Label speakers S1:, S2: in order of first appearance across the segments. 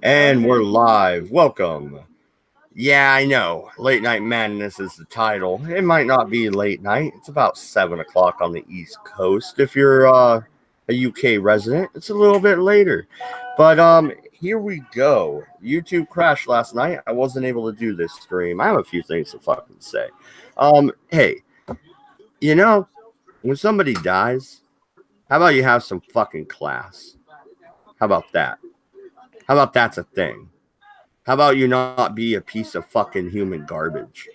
S1: And we're live. Welcome. Yeah, I know. Late Night Madness is the title. It might not be late night. It's about 7 o'clock on the East Coast. If you're a UK resident, it's a little bit later. But here we go. YouTube crashed last night. I wasn't able to do this stream. I have a few things to fucking say. Hey, you know, when somebody dies, how about you have some fucking class? How about that? How about that's a thing? How about you not be a piece of fucking human garbage?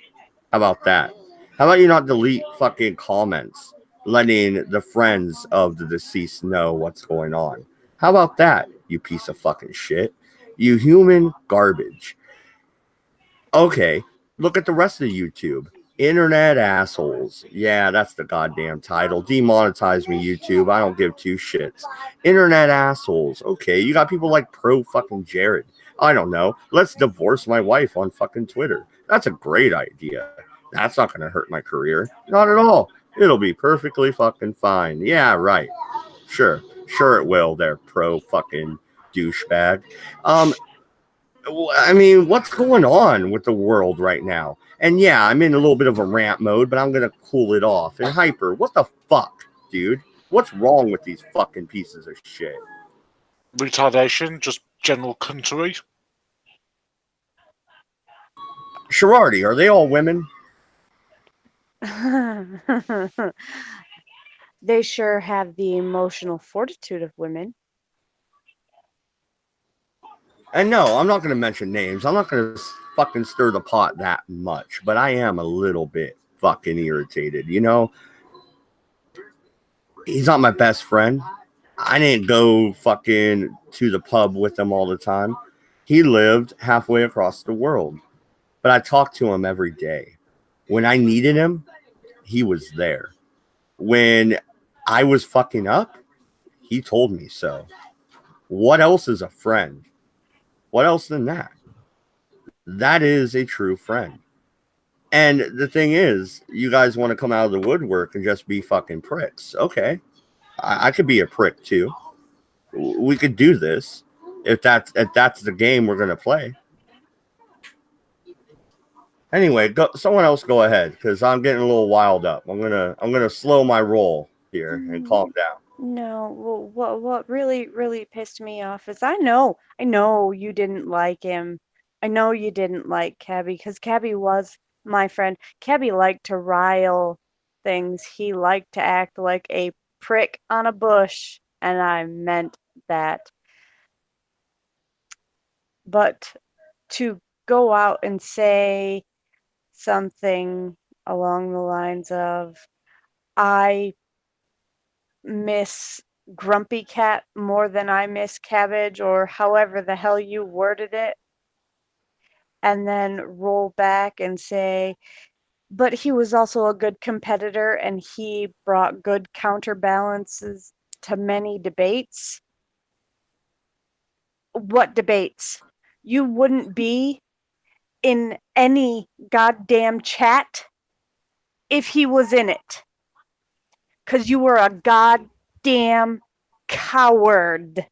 S1: How about that? How about you not delete fucking comments, letting the friends of the deceased know what's going on? How about that, you piece of fucking shit? You human garbage. Okay, look at the rest of YouTube. Internet assholes. Yeah, that's the goddamn title. Demonetize me, YouTube. I don't give two shits. Internet assholes. Okay, you got people like Pro fucking Jared. I don't know. Let's divorce my wife on fucking Twitter. That's a great idea. That's not going to hurt my career. Not at all. It'll be perfectly fucking fine. Yeah, right. Sure. Sure it will, there, Pro fucking douchebag. I mean, what's going on with the world right now? And yeah, I'm in a little bit of a rant mode, but I'm gonna cool it off. And Hyper, what the fuck, dude? What's wrong with these fucking pieces of shit?
S2: Retardation, just general cuntery.
S1: Sherardi, are they all women?
S3: They sure have the emotional fortitude of women.
S1: And no, I'm not going to mention names. I'm not going to fucking stir the pot that much, but I am a little bit fucking irritated. You know, he's not my best friend. I didn't go fucking to the pub with him all the time. He lived halfway across the world, but I talked to him every day. When I needed him, he was there. When I was fucking up, he told me so. What else is a friend? What else than that? That is a true friend. And the thing is, you guys want to come out of the woodwork and just be fucking pricks. Okay. I could be a prick too. We could do this if that's the game we're gonna play. Anyway, someone else go ahead because I'm getting a little wild up. I'm gonna slow my roll here and calm down.
S3: No, what really pissed me off is I know you didn't like him. I know you didn't like Cabby because Cabby was my friend. Cabby liked to rile things. He liked to act like a prick on a bush, and I meant that. But to go out and say something along the lines of, I miss Grumpy Cat more than I miss Cabbage, or however the hell you worded it, and then roll back and say, but he was also a good competitor and he brought good counterbalances to many debates. What debates? You wouldn't be in any goddamn chat if he was in it. 'Cause you were a goddamn coward.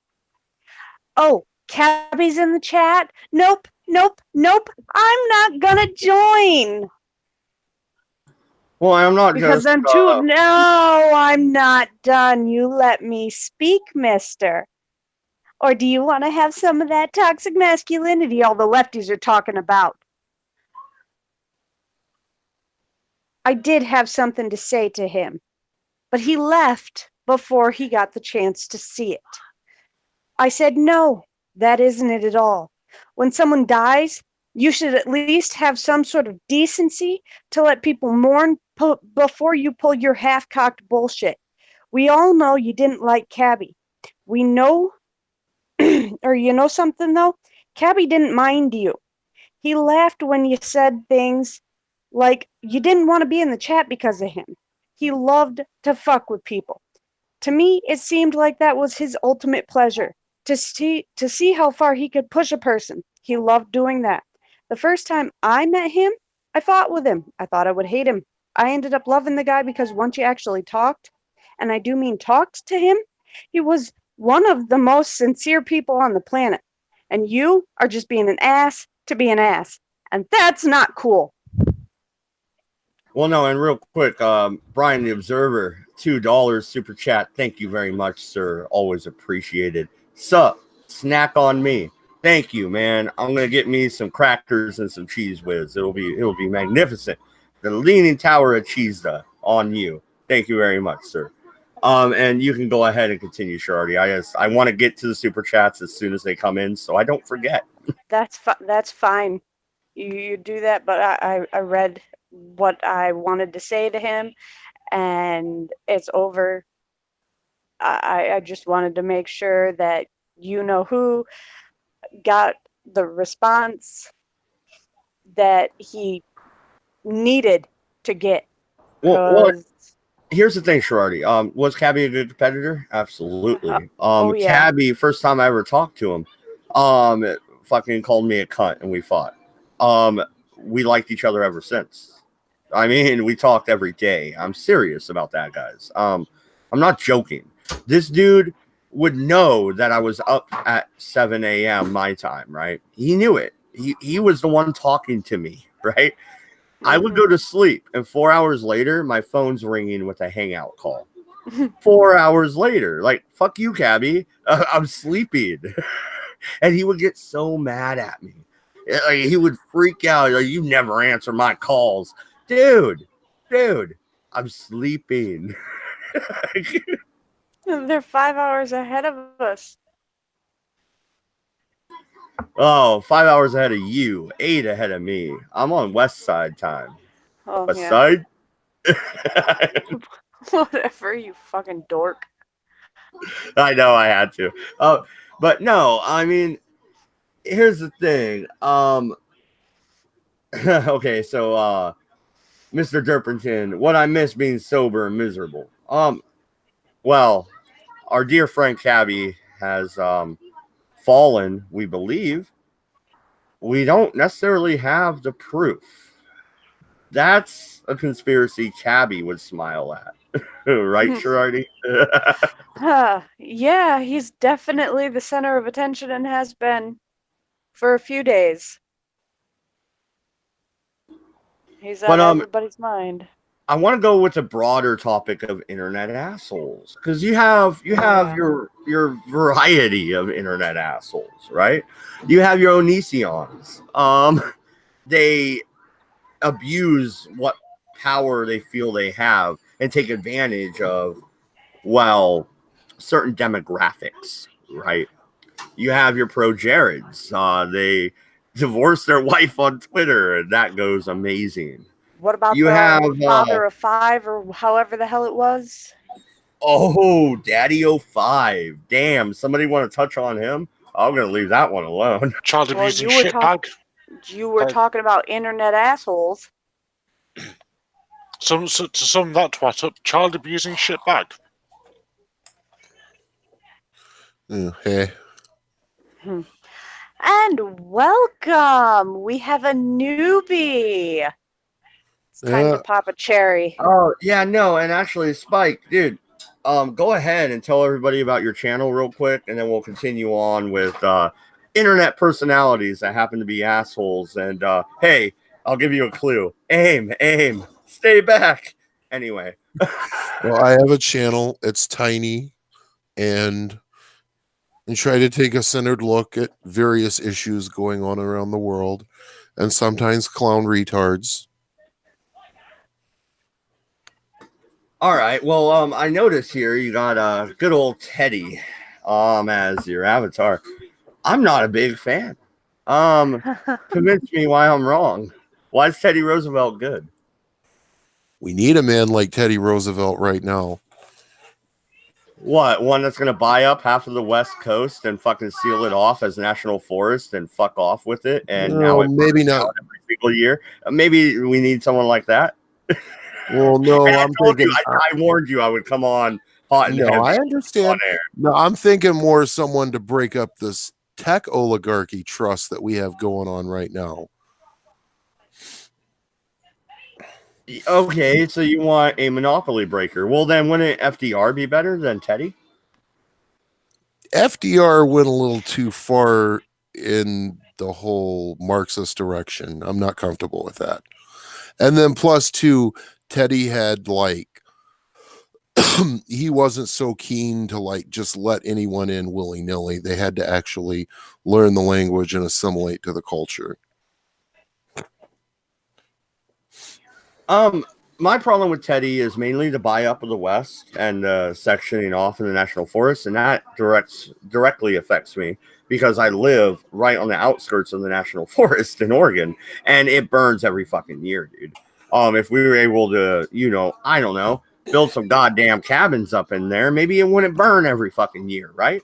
S3: Oh, Cabby's in the chat? Nope. I'm not gonna join.
S1: Well, I'm not
S3: because
S1: just...
S3: I'm too... No, I'm not done. You let me speak, mister. Or do you want to have some of that toxic masculinity all the lefties are talking about? I did have something to say to him, but he left before he got the chance to see it. I said, no, that isn't it at all. When someone dies, you should at least have some sort of decency to let people mourn before you pull your half-cocked bullshit. We all know you didn't like Cabby. We know, or you know something though? Cabby didn't mind you. He laughed when you said things like you didn't want to be in the chat because of him. He loved to fuck with people. To me, it seemed like that was his ultimate pleasure, to see how far he could push a person. He loved doing that. The first time I met him, I fought with him. I thought I would hate him. I ended up loving the guy because once you actually talked, and I do mean talked to him, he was one of the most sincere people on the planet. And you are just being an ass to be an ass. And that's not cool.
S1: Well, no, and real quick, Brian the Observer, $2 super chat. Thank you very much, sir. Always appreciated. Sup, snack on me. Thank you, man. I'm gonna get me some crackers and some cheese whiz. It'll be magnificent. The Leaning Tower of Cheese on you. Thank you very much, sir. And you can go ahead and continue, Shardy. I want to get to the super chats as soon as they come in, so I don't forget.
S3: That's fine. You do that, but I read what I wanted to say to him, and it's over. I just wanted to make sure that you know who got the response that he needed to get.
S1: Well, here's the thing, Shardy. Was Cabby a good competitor? Absolutely.
S3: Oh, yeah.
S1: Cabby, first time I ever talked to him, fucking called me a cunt and we fought. We liked each other ever since. I mean, we talked every day. I'm serious about that, guys. I'm not joking. This dude would know that I was up at 7 a.m. my time, right? He knew it. He was the one talking to me, right? I would go to sleep, and 4 hours later, my phone's ringing with a hangout call. 4 hours later, like, fuck you, Cabby. I'm sleeping. And he would get so mad at me. Like, he would freak out. Like, you never answer my calls. Dude, I'm sleeping.
S3: They're 5 hours ahead of us.
S1: Oh, 5 hours ahead of you, 8 ahead of me. I'm on West Side time.
S3: Oh,
S1: West
S3: yeah.
S1: Side?
S3: Whatever, you fucking dork.
S1: I know I had to. But no, I mean, here's the thing. Okay, so Mr. Derpington, what I miss being sober and miserable. Well, our dear friend Cabby has fallen, we believe. We don't necessarily have the proof. That's a conspiracy Cabby would smile at. Right, Shardy?
S3: Yeah, he's definitely the center of attention and has been for a few days. He's on everybody's mind.
S1: I want to go with the broader topic of internet assholes, because you have your variety of internet assholes, right? You have your Onisions. They abuse what power they feel they have and take advantage of, well, certain demographics, right? You have your pro Jareds. They divorce their wife on Twitter, and that goes amazing.
S3: What about the father of 5 or however the hell it was?
S1: Oh, Daddy 05. Damn, somebody want to touch on him? I'm going to leave that one alone.
S2: Child abusing shitbag.
S3: You were talking about internet assholes.
S2: To sum that twat up, child abusing shitbag.
S4: Okay.
S3: And welcome. We have a newbie. It's time to pop a cherry.
S1: Oh, yeah, no, and actually, Spike, dude, go ahead and tell everybody about your channel real quick, and then we'll continue on with internet personalities that happen to be assholes. And hey, I'll give you a clue. Aim, stay back. Anyway.
S4: Well, I have a channel. It's tiny, and try to take a centered look at various issues going on around the world, and sometimes clown retards.
S1: All right. Well, I noticed here you got good old Teddy as your avatar. I'm not a big fan. Convince me why I'm wrong. Why is Teddy Roosevelt good?
S4: We need a man like Teddy Roosevelt right now.
S1: What, one that's going to buy up half of the West Coast and fucking seal it off as national forest and fuck off with it? And now
S4: maybe not
S1: every single year. Maybe we need someone like that.
S4: Well, no, I'm thinking.
S1: I warned you I would come on hot and heavy.
S4: No, I understand. No, I'm thinking more someone to break up this tech oligarchy trust that we have going on right now.
S1: Okay, so you want a monopoly breaker. Well, then wouldn't FDR be better than Teddy?
S4: FDR went a little too far in the whole Marxist direction. I'm not comfortable with that. And then plus two, Teddy had like he wasn't so keen to like just let anyone in willy-nilly. They had to actually learn the language and assimilate to the culture.
S1: My problem with Teddy is mainly the buy up of the West and sectioning off in the national forest, and that directly affects me because I live right on the outskirts of the national forest in Oregon, and it burns every fucking year, dude. If we were able to, I don't know, build some goddamn cabins up in there, maybe it wouldn't burn every fucking year, right?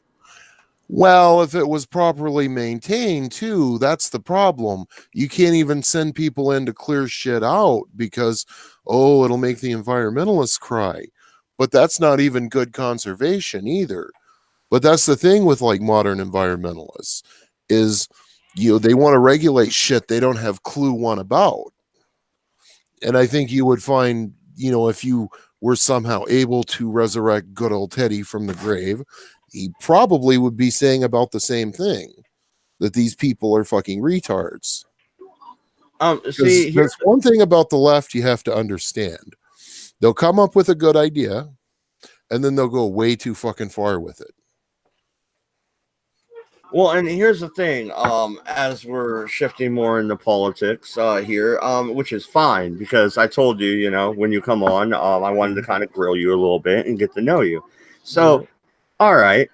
S4: Well, if it was properly maintained too, that's the problem. You can't even send people in to clear shit out because, it'll make the environmentalists cry. But that's not even good conservation either. But that's the thing with like modern environmentalists is, they want to regulate shit they don't have clue one about. And I think you would find, if you were somehow able to resurrect good old Teddy from the grave, he probably would be saying about the same thing, that these people are fucking retards.
S1: See,
S4: there's one thing about the left you have to understand. They'll come up with a good idea, and then they'll go way too fucking far with it.
S1: Well, and here's the thing, as we're shifting more into politics here, which is fine, because I told you, when you come on, I wanted to kind of grill you a little bit and get to know you. So, all right,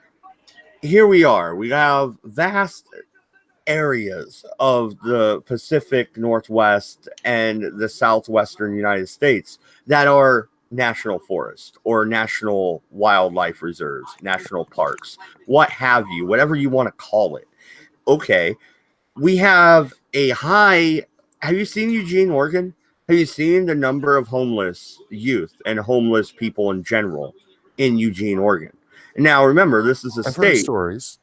S1: here we are. We have vast areas of the Pacific Northwest and the Southwestern United States that are national forest or national wildlife reserves, national parks, what have you, whatever you want to call it. Okay, we have a high. Have you seen Eugene, Oregon? Have you seen the number of homeless youth and homeless people in general in Eugene, Oregon? Now, remember, this is a
S4: I've heard
S1: state.
S4: Stories.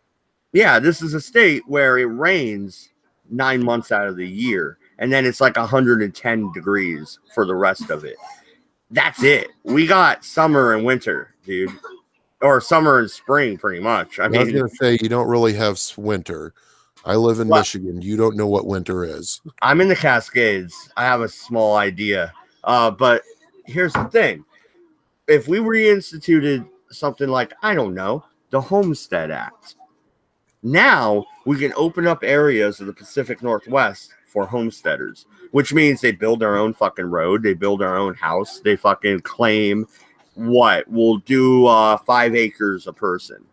S1: Yeah, this is a state where it rains 9 months out of the year, and then it's like 110 degrees for the rest of it. That's it. We got summer and winter, dude. Or summer and spring, pretty much.
S4: I was going to say, you don't really have winter. I live in Michigan. You don't know what winter is.
S1: I'm in the Cascades. I have a small idea. But here's the thing. If we reinstituted something like, I don't know, the Homestead Act, now we can open up areas of the Pacific Northwest for homesteaders, which means they build their own fucking road. They build their own house. They fucking claim we'll do 5 acres a person.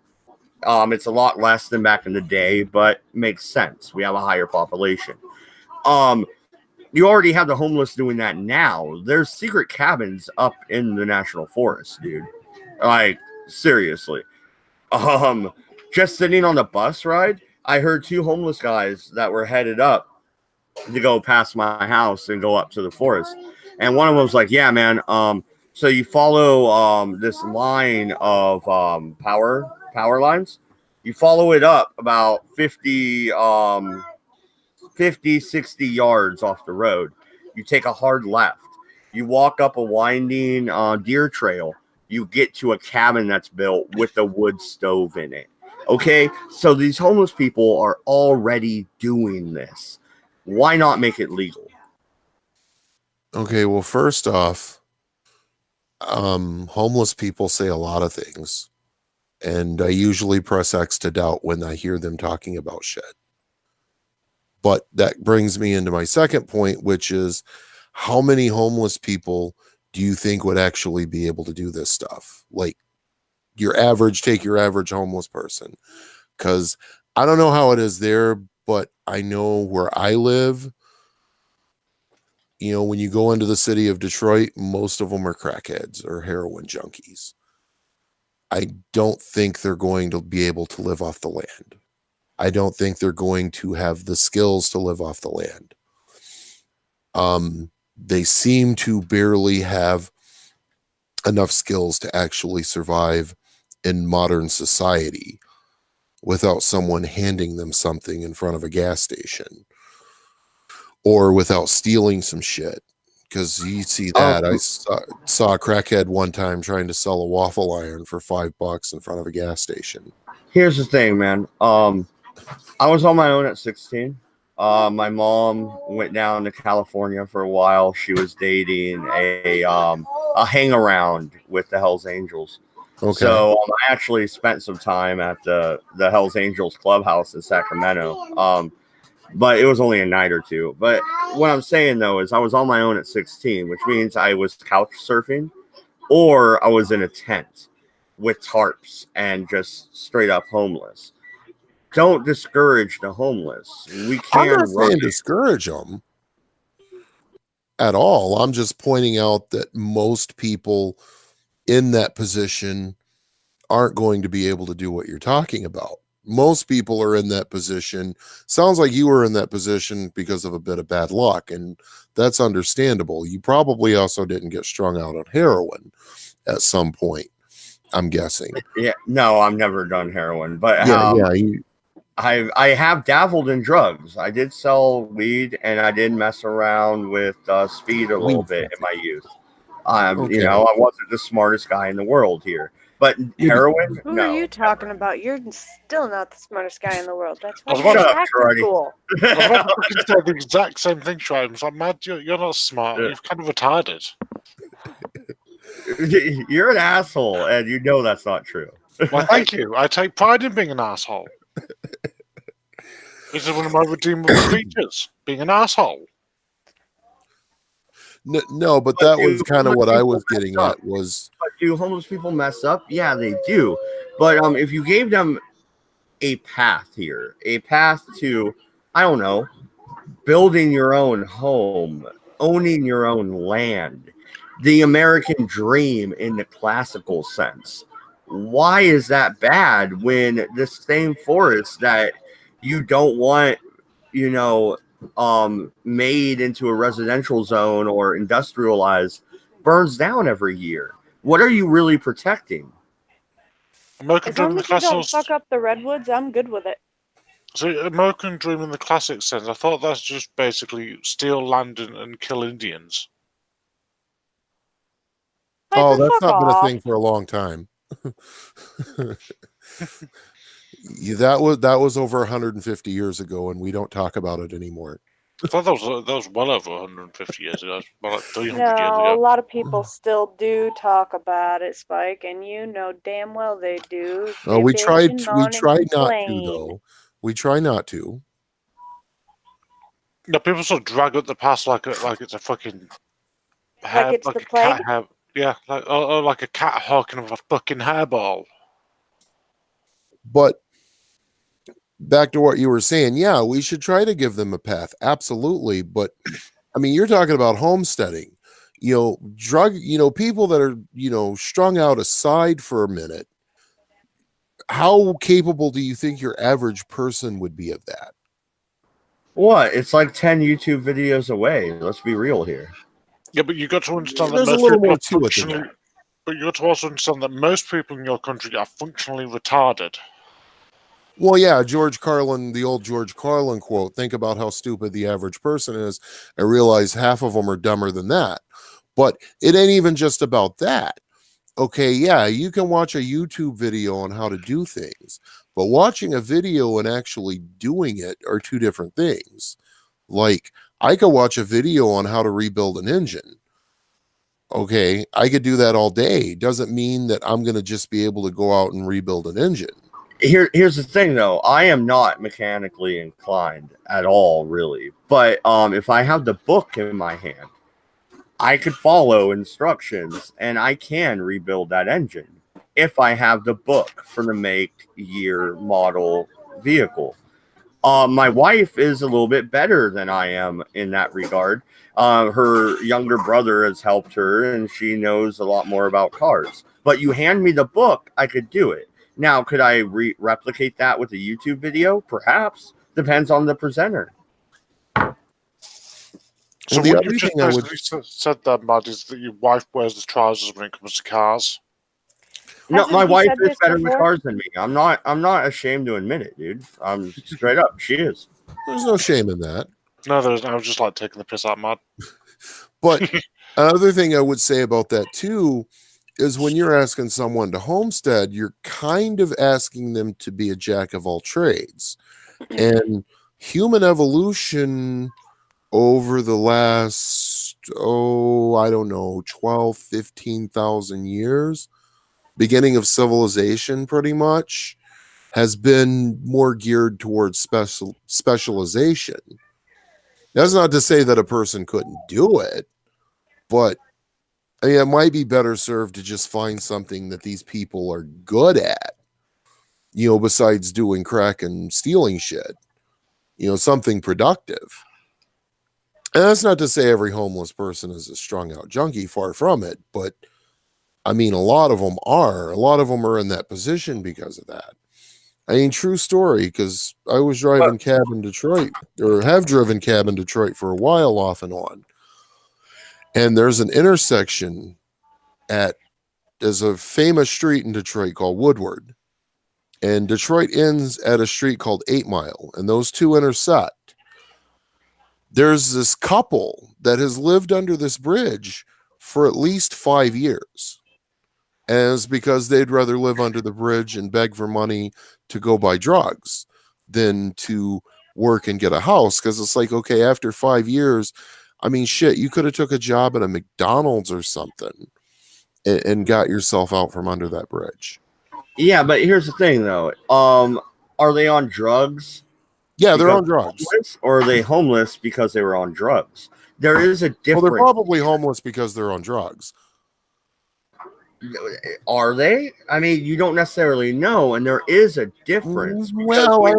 S1: It's a lot less than back in the day, but makes sense. We have a higher population. You already have the homeless doing that now. There's secret cabins up in the national forest, dude. Like, seriously. Just sitting on the bus ride, I heard 2 homeless guys that were headed up to go past my house and go up to the forest. And one of them was like, yeah, man, so you follow this line of power lines. You follow it up about 50, 60 yards off the road. You take a hard left. You walk up a winding deer trail. You get to a cabin that's built with a wood stove in it. Okay, so these homeless people are already doing this. Why not make it legal?
S4: Okay, well, first off, homeless people say a lot of things, and I usually press X to doubt when I hear them talking about shit. But that brings me into my second point, which is, how many homeless people do you think would actually be able to do this stuff? Like, take your average homeless person. Because I don't know how it is there, but I know where I live, when you go into the city of Detroit, most of them are crackheads or heroin junkies. I don't think they're going to be able to live off the land. I don't think they're going to have the skills to live off the land. They seem to barely have enough skills to actually survive in modern society without someone handing them something in front of a gas station or without stealing some shit. Because you see that. I saw a crackhead one time trying to sell a waffle iron for $5 in front of a gas station.
S1: Here's the thing, man. I was on my own at 16. My mom went down to California for a while. She was dating a hang around with the Hells Angels.
S4: Okay.
S1: So I actually spent some time at the Hells Angels clubhouse in Sacramento. But it was only a night or two. But what I'm saying though is I was on my own at 16, which means I was couch surfing or I was in a tent with tarps and just straight up homeless. Don't discourage the homeless. We
S4: I'm
S1: can
S4: not saying
S1: run.
S4: discourage them at all. I'm just pointing out that most people in that position aren't going to be able to do what you're talking about. Most people are in that position. Sounds like you were in that position because of a bit of bad luck, and that's understandable. You probably also didn't get strung out on heroin at some point, I'm guessing.
S1: Yeah, no, I've never done heroin, but I have dabbled in drugs. I did sell weed, and I did mess around with speed a little bit in my youth.
S4: Okay.
S1: You know, I wasn't the smartest guy in the world here, but heroin.
S3: Who
S1: no,
S3: are you talking about? You're still not the smartest guy in the world. That's why
S2: I was
S3: you're
S2: about
S3: in
S1: to-
S3: back
S1: Shut up,
S3: to school.
S2: I was about to say the exact same thing, Shroud. It's like, Mad, you're not smart.
S1: Yeah.
S2: You're kind of retarded.
S1: You're an asshole, and you know that's not true.
S2: Well, thank you. I take pride in being an asshole. This is one of my redeemable features, being an asshole.
S4: No, but
S1: But
S4: that was
S1: do
S4: kind of what I was
S1: homeless
S4: getting
S1: people mess
S4: at was
S1: But do homeless people mess up? Yeah, they do. But if you gave them a path here, a path to, I don't know, building your own home, owning your own land, the American dream in the classical sense. Why is that bad when the same forest that you don't want, you know, made into a residential zone or industrialized burns down every year? What are you really protecting?
S2: American
S3: As
S2: Dream
S3: long
S2: in the
S3: as you don't
S2: classic.
S3: fuck up the redwoods, I'm good with it.
S2: So, American Dream in the classic sense, I thought that's just basically steal land and kill Indians.
S4: oh,
S3: Michael,
S4: that's
S3: fuck
S4: not been a
S3: off.
S4: thing for a long time. That was over 150 years ago, and we don't talk about it anymore.
S2: I thought that was well over 150 years ago. Well, like 300 years
S3: No, a
S2: ago.
S3: lot of people still do talk about it, Spike, and you know damn well they do.
S4: Oh,
S3: They
S4: we
S3: bitch
S4: tried.
S3: and
S4: We
S3: moan and
S4: tried not to,
S3: complain.
S4: though. We try not to.
S2: No, people sort of drag up the past like it's a fucking hair,
S3: Like it's
S2: like
S3: the
S2: a
S3: plague?
S2: cat hair. Yeah, like a cat hawking of a fucking hairball.
S4: But back to what you were saying, yeah, we should try to give them a path, absolutely. But I mean, you're talking about homesteading, people that are strung out aside for a minute. How capable do you think your average person would be of that?
S1: What? It's like 10 YouTube videos away. Let's be real here.
S2: Yeah, but you got to understand that
S4: There's a
S2: most
S4: little
S2: people
S4: more
S2: are
S4: to it than
S2: functionally.
S4: that.
S2: But you got to also understand that most people in your country are functionally retarded.
S4: Well, yeah, George Carlin, the old George Carlin quote, think about how stupid the average person is. I realize half of them are dumber than that. But it ain't even just about that. Okay, yeah, you can watch a YouTube video on how to do things, but watching a video and actually doing it are two different things. Like, I could watch a video on how to rebuild an engine. Okay, I could do that all day. Doesn't mean that I'm going to just be able to go out and rebuild an engine.
S1: Here's the thing, though. I am not mechanically inclined at all, really. But if I have the book in my hand, I could follow instructions and I can rebuild that engine if I have the book for the make, year, model vehicle. My wife is a little bit better than I am in that regard. Her younger brother has helped her and she knows a lot more about cars. But you hand me the book, I could do it. Now, could I replicate that with a YouTube video? Perhaps. Depends on the presenter.
S2: So
S4: the
S2: what
S4: other
S2: you just
S4: thing I would-
S2: basically said there, Mad, is that your wife wears the trousers when it comes to cars.
S1: No,
S3: Hasn't
S1: my
S3: he
S1: wife
S3: said
S1: is
S3: this
S1: better with
S3: before?
S1: cars than me. I'm not ashamed to admit it, dude. I'm straight up. She is.
S4: There's no shame in that.
S2: No, I was just like taking the piss out of Mad.
S4: But another thing I would say about that too is when you're asking someone to homestead, you're kind of asking them to be a jack of all trades. And human evolution over the last, I don't know, 12, 15,000 years, beginning of civilization pretty much, has been more geared towards specialization. That's not to say that a person couldn't do it, but I mean, it might be better served to just find something that these people are good at, besides doing crack and stealing shit, something productive. And that's not to say every homeless person is a strung out junkie, far from it, but I mean, a lot of them are. A lot of them are in that position because of that. I mean, true story, because I was driving cab in Detroit, or have driven cab in Detroit for a while off and on. And there's an intersection there's a famous street in Detroit called Woodward. And Detroit ends at a street called 8 Mile, and those two intersect. There's this couple that has lived under this bridge for at least 5 years. And it's because they'd rather live under the bridge and beg for money to go buy drugs than to work and get a house. Because it's like, okay, after 5 years, I mean, shit, you could have took a job at a McDonald's or something and got yourself out from under that bridge.
S1: Yeah, but here's the thing, though. Are they on drugs?
S4: Yeah, they're on drugs.
S1: Or are they homeless because they were on drugs? There is a difference.
S4: Well, they're probably homeless because they're on drugs.
S1: Are they? I mean, you don't necessarily know, and there is a difference.
S4: Well, I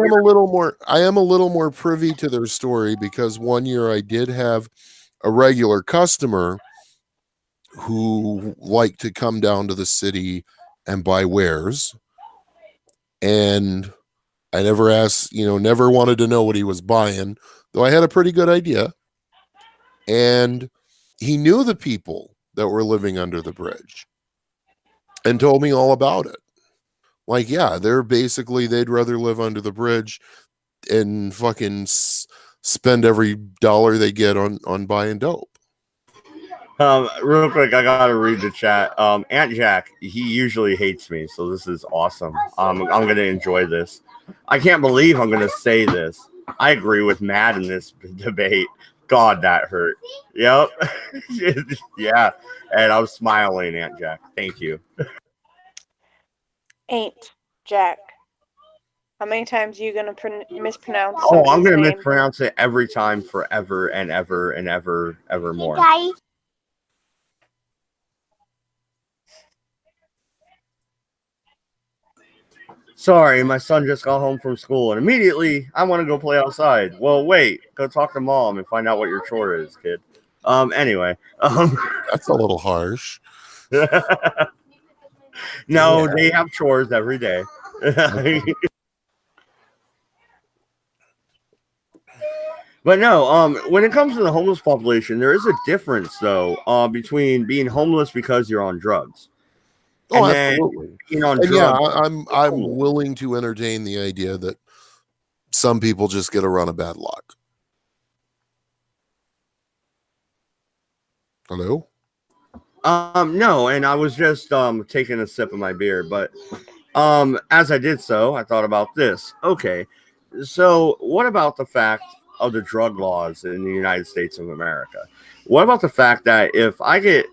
S4: am a little more privy to their story, because one year I did have a regular customer who liked to come down to the city and buy wares, and I never asked, never wanted to know what he was buying, though I had a pretty good idea. And he knew the people that were living under the bridge and told me all about it. Like, yeah, they'd rather live under the bridge and fucking spend every dollar they get on buying dope.
S1: Real quick, I gotta read the chat. Aunt Jack, he usually hates me, so this is awesome. I'm gonna enjoy this. I can't believe I'm gonna say this. I agree with Matt in this debate. God, that hurt. Yep. Yeah. And I'm smiling, Aunt Jack. Thank you.
S3: Ain't Jack. How many times are you going to mispronounce?
S1: Oh, I'm going to mispronounce it every time, forever and ever and ever more. Hey, sorry, my son just got home from school, and immediately I want to go play outside. Well, wait, go talk to mom and find out what your chore is, kid. Anyway.
S4: That's a little harsh.
S1: No, they have chores every day. But no, when it comes to the homeless population, there is a difference, though, between being homeless because you're on drugs.
S4: Oh, absolutely.
S1: Drugs,
S4: yeah, I'm willing to entertain the idea that some people just get a run of bad luck. Hello?
S1: No, and I was just taking a sip of my beer, but as I did so, I thought about this. Okay, so what about the fact of the drug laws in the United States of America? What about the fact that if I get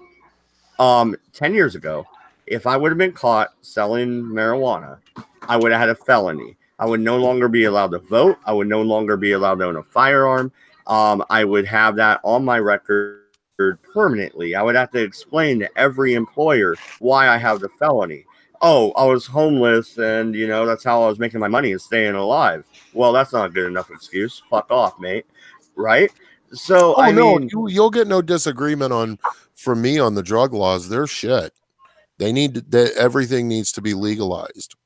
S1: 10 years ago, if I would have been caught selling marijuana, I would have had a felony. I would no longer be allowed to vote. I would no longer be allowed to own a firearm. I would have that on my record permanently. I would have to explain to every employer why I have the felony. Oh, I was homeless, and that's how I was making my money, is staying alive. Well, that's not a good enough excuse. Fuck off, mate. Right? So I mean,
S4: you'll get no disagreement from me on the drug laws. They're shit. Everything needs to be legalized.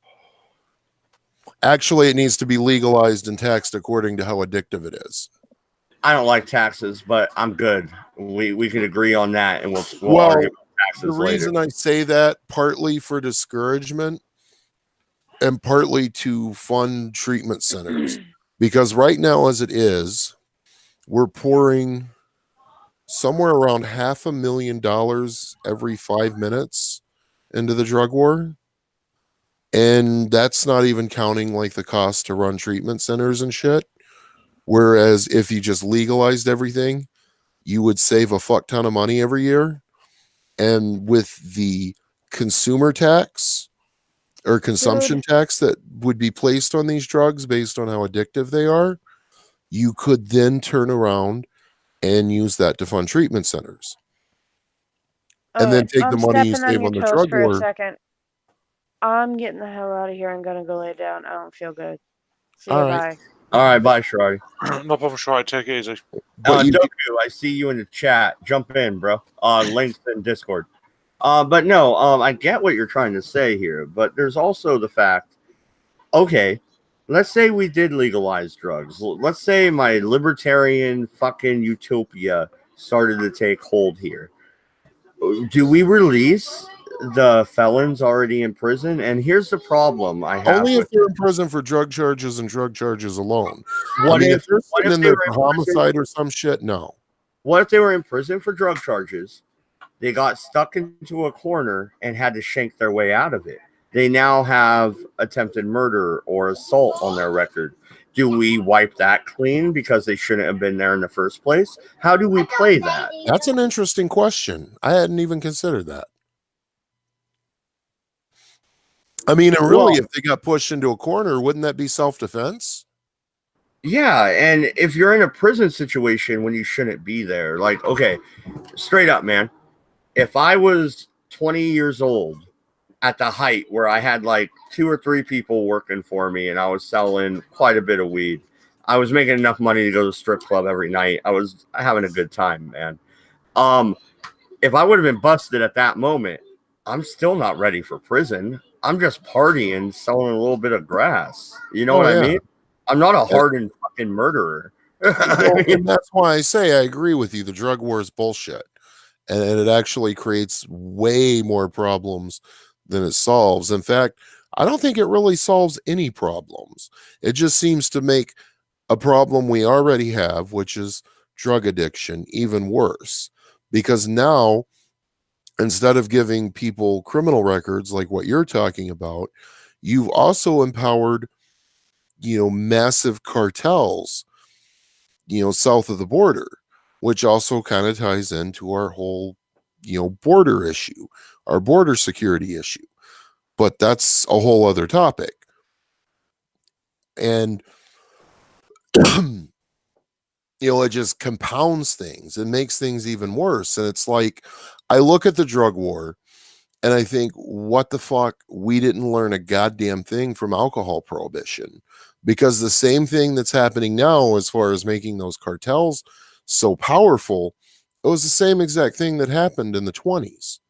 S4: Actually, it needs to be legalized and taxed according to how addictive it is.
S1: I don't like taxes, but I'm good. We can agree on that, and we'll argue about taxes later. The reason
S4: I say that, partly for discouragement and partly to fund treatment centers, because right now, as it is, we're pouring somewhere around $500,000 every 5 minutes into the drug war. And that's not even counting like the cost to run treatment centers and shit. Whereas if you just legalized everything, you would save a fuck ton of money every year. And with the consumer tax or consumption tax that would be placed on these drugs based on how addictive they are, you could then turn around and use that to fund treatment centers. And then take the money you save on the drug
S3: for a
S4: war.
S3: second. I'm getting the hell out of here. I'm gonna go lay down. I don't feel good. See you.
S4: All right.
S3: Bye.
S1: All right, bye, Shroddy.
S2: No problem, sure. Take it easy.
S4: But you,
S1: Doku, I see you in the chat. Jump in, bro. Links in Discord. But no, I get what you're trying to say here, but there's also the fact, okay, let's say we did legalize drugs. Let's say my libertarian fucking utopia started to take hold here. Do we release the felons already in prison? And here's the problem I have.
S4: only if they're in prison for drug charges and drug charges alone.
S1: What
S4: if they're
S1: what
S4: sitting
S1: if
S4: in
S1: they
S4: there
S1: were
S4: for
S1: in prison-
S4: homicide or some shit? No.
S1: What if they were in prison for drug charges? They got stuck into a corner and had to shank their way out of it. They now have attempted murder or assault on their record. Do we wipe that clean because they shouldn't have been there in the first place? How do we play that?
S4: That's an interesting question. I hadn't even considered that. I mean, and really,
S1: Well-
S4: if they got pushed into a corner, wouldn't that be self-defense?
S1: Yeah, and if you're in a prison situation when you shouldn't be there, like, okay, straight up, man. If I was 20 years old at the height where I had like 2 or 3 people working for me and I was selling quite a bit of weed, I was making enough money to go to the strip club every night. I was having a good time, man. If I would have been busted at that moment, I'm still not ready for prison. I'm just partying, selling a little bit of grass. You know what I mean? I'm not a hardened fucking murderer.
S4: Well, and that's why I say I agree with you. The drug war is bullshit. And it actually creates way more problems than it solves. In fact, I don't think it really solves any problems. It just seems to make a problem we already have, which is drug addiction, even worse. Because now, instead of giving people criminal records like what you're talking about, you've also empowered, massive cartels, south of the border, which also kind of ties into our whole, border issue, our border security issue. But that's a whole other topic. And, it just compounds things. It makes things even worse. And it's like, I look at the drug war and I think, what the fuck? We didn't learn a goddamn thing from alcohol prohibition, because the same thing that's happening now, as far as making those cartels so powerful, it was the same exact thing that happened in the 20s.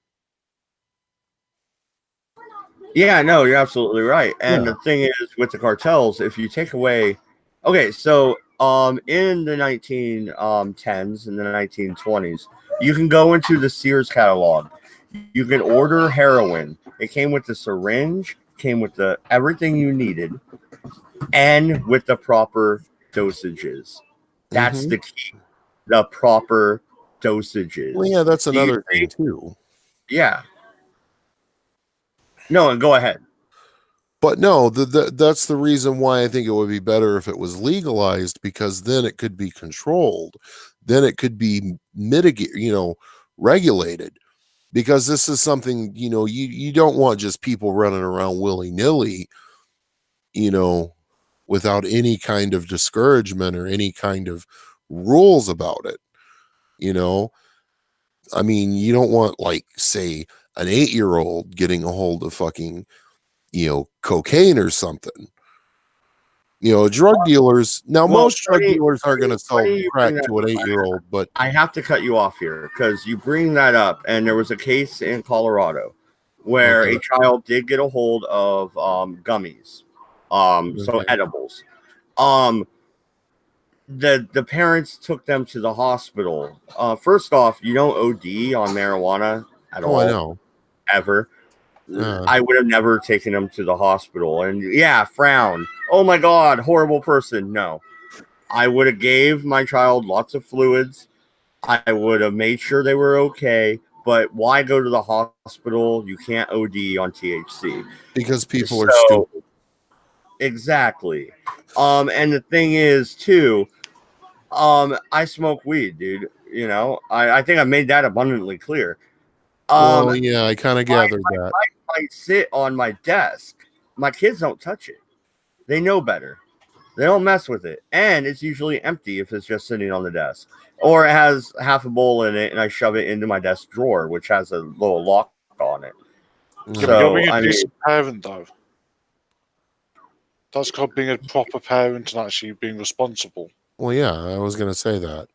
S1: Yeah, no, you're absolutely right. And the thing is, with the cartels, if you take away, okay, so in the 1910s and the 1920s, you can go into the Sears catalog. You can order heroin. It came with the syringe, came with the everything you needed, and with the proper dosages. That's the key. The proper dosages.
S4: Well, yeah, that's another thing too.
S1: Yeah. No, and go ahead.
S4: But no, that's the reason why I think it would be better if it was legalized, because then it could be controlled. Then it could be mitigated, regulated. Because this is something, you don't want just people running around willy-nilly, without any kind of discouragement or any kind of rules about it. I mean, you don't want, like, say, an 8-year-old getting a hold of fucking, cocaine or something. Drug dealers. Now, most drug dealers aren't going to sell crack to an 8-year-old, but
S1: I have to cut you off here because you bring that up, and there was a case in Colorado where a child did get a hold of gummies, so edibles. The parents took them to the hospital. First off, you don't OD on marijuana at all.
S4: I know.
S1: Ever. I would have never taken them to the hospital. And frown. Oh my God, horrible person. No. I would have gave my child lots of fluids. I would have made sure they were okay, but why go to the hospital? You can't OD on THC.
S4: Because people are stupid.
S1: Exactly. And the thing is, too, I smoke weed, dude. You know, I think I made that abundantly clear.
S4: Well, yeah, I kind of gathered that.
S1: I sit on my desk. My kids don't touch it. They know better. They don't mess with it. And it's usually empty if it's just sitting on the desk. Or it has half a bowl in it, and I shove it into my desk drawer, which has a little lock on it.
S2: Yeah,
S1: So,
S2: but you're being
S1: I
S2: a
S1: mean,
S2: decent parent, though. That's called being a proper parent and actually being responsible.
S4: Well, yeah, I was going to say that.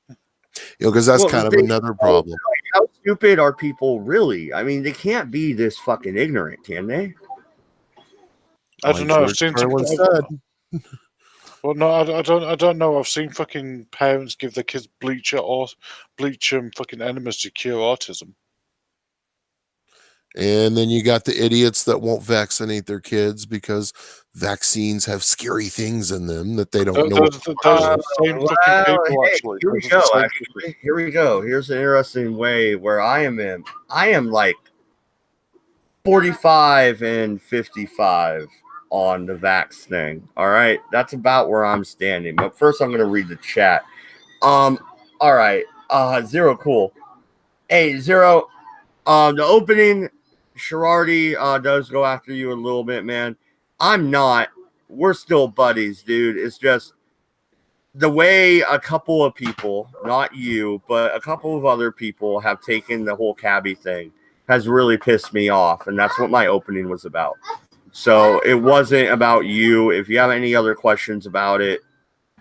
S4: You know, because that's kind of another problem.
S1: Like, how stupid are people really? I mean, they can't be this fucking ignorant, can they?
S2: I don't know. I've seen
S4: said.
S2: Well, no, I don't know. I've seen fucking parents give their kids bleach fucking enemas to cure autism.
S4: And then you got the idiots that won't vaccinate their kids because vaccines have scary things in them that they don't know.
S2: Those are the same fucking people, actually.
S1: Here we go. Actually, here we go. Here's an interesting way where I am in. I am like 45 and 55 on the vax thing. All right, that's about where I'm standing. But first, I'm going to read the chat. All right. Zero cool. Hey, Zero. The opening, Sherardi does go after you a little bit, man. I'm not. We're still buddies, dude. It's just the way a couple of people, not you, but a couple of other people have taken the whole cabbie thing has really pissed me off. And that's what my opening was about. So it wasn't about you. If you have any other questions about it,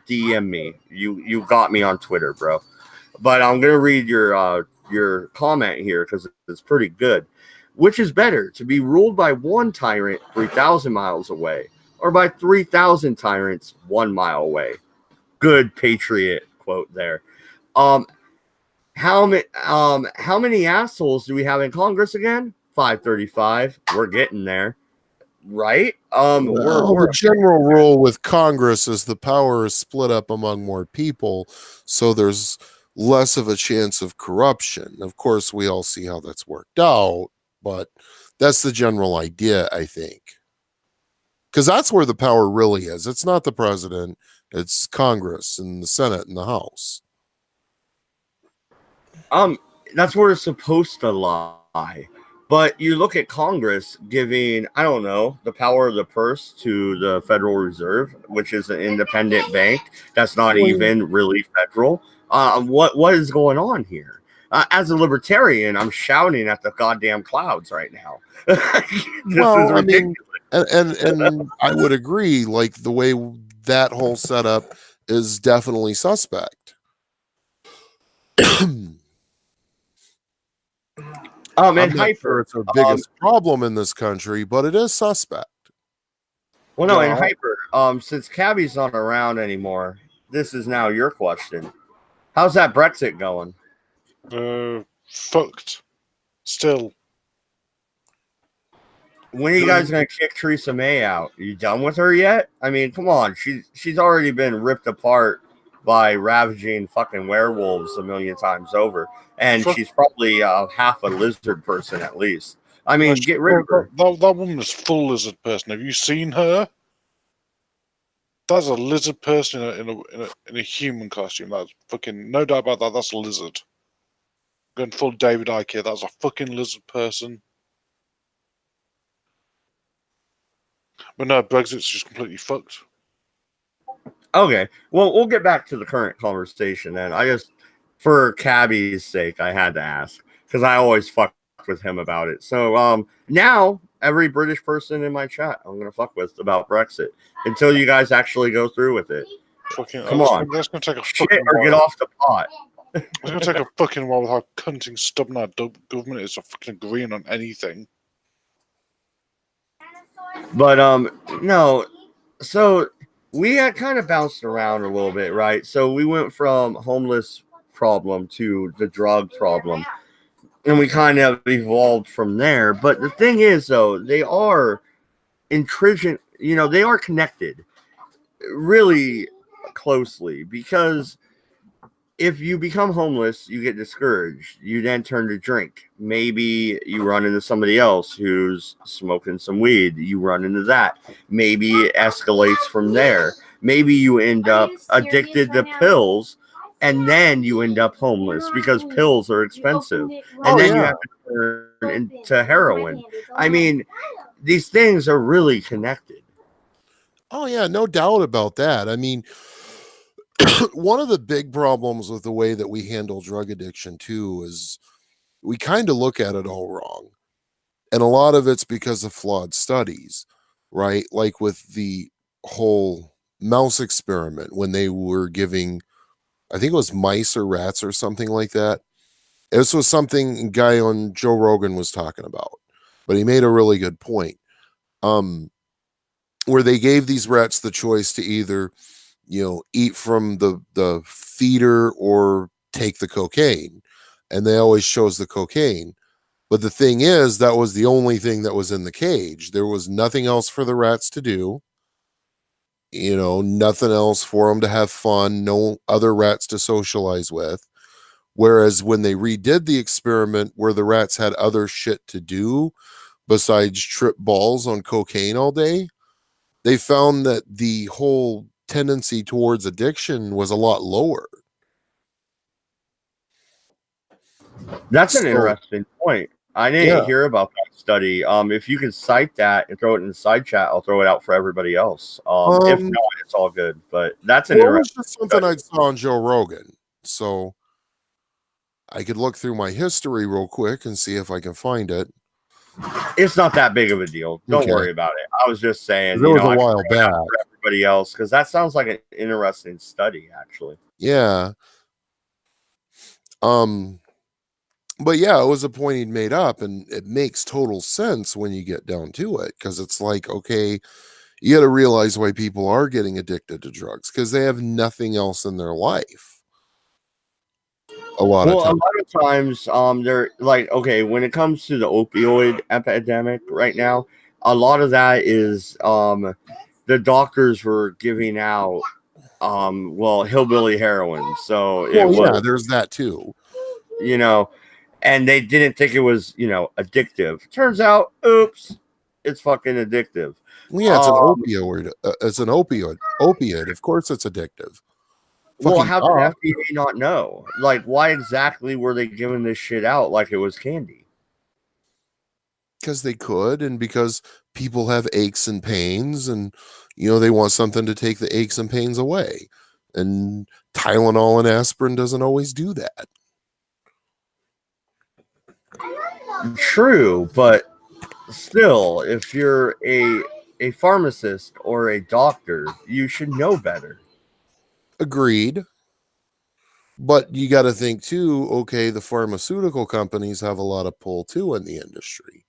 S1: DM me. You got me on Twitter, bro. But I'm going to read your comment here because it's pretty good. Which is better, to be ruled by one tyrant 3,000 miles away or by 3,000 tyrants 1 mile away? Good patriot quote there. How many assholes do we have in Congress again? 535. We're getting there, right?
S4: The general rule with Congress is the power is split up among more people, so there's less of a chance of corruption. Of course, we all see how that's worked out, but that's the general idea, I think. Because that's where the power really is. It's not the president, it's Congress and the Senate and the House.
S1: That's where it's supposed to lie. But you look at Congress giving, I don't know, the power of the purse to the Federal Reserve, which is an independent bank that's not even really federal. What is going on here? As a libertarian, I'm shouting at the goddamn clouds right now. This is ridiculous.
S4: And I would agree, like the way that whole setup is definitely suspect.
S1: And
S4: I'm not
S1: Hyper,
S4: sure it's our biggest problem in this country, but it is suspect.
S1: Well, no, and Hyper, since Cabby's not around anymore, this is now your question. How's that Brexit going?
S2: Fucked. Still.
S1: When are you guys gonna kick Theresa May out? Are you done with her yet? I mean, come on, she's already been ripped apart by ravaging fucking werewolves a million times over, and she's probably half a lizard person at least. I mean, get rid of her.
S2: That woman is full lizard person. Have you seen her? That's a lizard person in a human costume. That's fucking no doubt about that. That's a lizard. Going full David Icke here. That's a fucking lizard person. But no, Brexit's just completely fucked.
S1: Okay, well, we'll get back to the current conversation then. I just, for Cabby's sake, I had to ask because I always fuck with him about it. So now every British person in my chat I'm gonna fuck with about Brexit until you guys actually go through with it. Come on,
S2: that's gonna take a
S1: shit
S2: fucking
S1: or
S2: while.
S1: get off the pot.
S2: It's gonna take a fucking while with how cunting stubborn our government is to fucking agreeing on anything.
S1: But no, so we had kind of bounced around a little bit, right? So we went from homeless problem to the drug problem, and we kind of evolved from there. But the thing is, though, they are intrinsic, they are connected really closely because if you become homeless, you get discouraged. You then turn to drink. Maybe you run into somebody else who's smoking some weed. You run into that. Maybe it escalates from there. Maybe you end up addicted to pills, and then you end up homeless because pills are expensive. And then you have to turn into heroin. I mean, these things are really connected.
S4: Oh yeah, no doubt about that. I mean, one of the big problems with the way that we handle drug addiction too is we kind of look at it all wrong. And a lot of it's because of flawed studies, right? Like with the whole mouse experiment when they were giving, I think it was mice or rats or something like that. This was something a guy on Joe Rogan was talking about, but he made a really good point. Where they gave these rats the choice to either, eat from the feeder or take the cocaine. And they always chose the cocaine. But the thing is, that was the only thing that was in the cage. There was nothing else for the rats to do. Nothing else for them to have fun, no other rats to socialize with. Whereas when they redid the experiment where the rats had other shit to do besides trip balls on cocaine all day, they found that the whole tendency towards addiction was a lot lower.
S1: That's an interesting point. I didn't hear about that study. If you can cite that and throw it in the side chat, I'll throw it out for everybody else. If not, it's all good. But that's an interesting.
S4: It was just something I saw on Joe Rogan, so I could look through my history real quick and see if I can find it.
S1: It's not that big of a deal. Don't worry about it. I was just saying,
S4: it was a while back.
S1: For everybody else, because that sounds like an interesting study, actually.
S4: Yeah. But yeah, it was a point he'd made up, and it makes total sense when you get down to it, because it's like, okay, you got to realize why people are getting addicted to drugs, because they have nothing else in their life. A lot of
S1: times, they're like, okay, when it comes to the opioid epidemic right now, a lot of that is the doctors were giving out hillbilly heroin. So
S4: there's that too.
S1: And they didn't think it was, addictive. Turns out, oops, it's fucking addictive.
S4: Yeah, it's an opioid. It's an opiate. Of course, it's addictive.
S1: Well, how did FDA not know? Like, why exactly were they giving this shit out like it was candy?
S4: Because they could, and because people have aches and pains, and they want something to take the aches and pains away. And Tylenol and aspirin doesn't always do that.
S1: True, but still, if you're a pharmacist or a doctor, you should know better.
S4: Agreed. But you got to think too, okay, the pharmaceutical companies have a lot of pull too in the industry.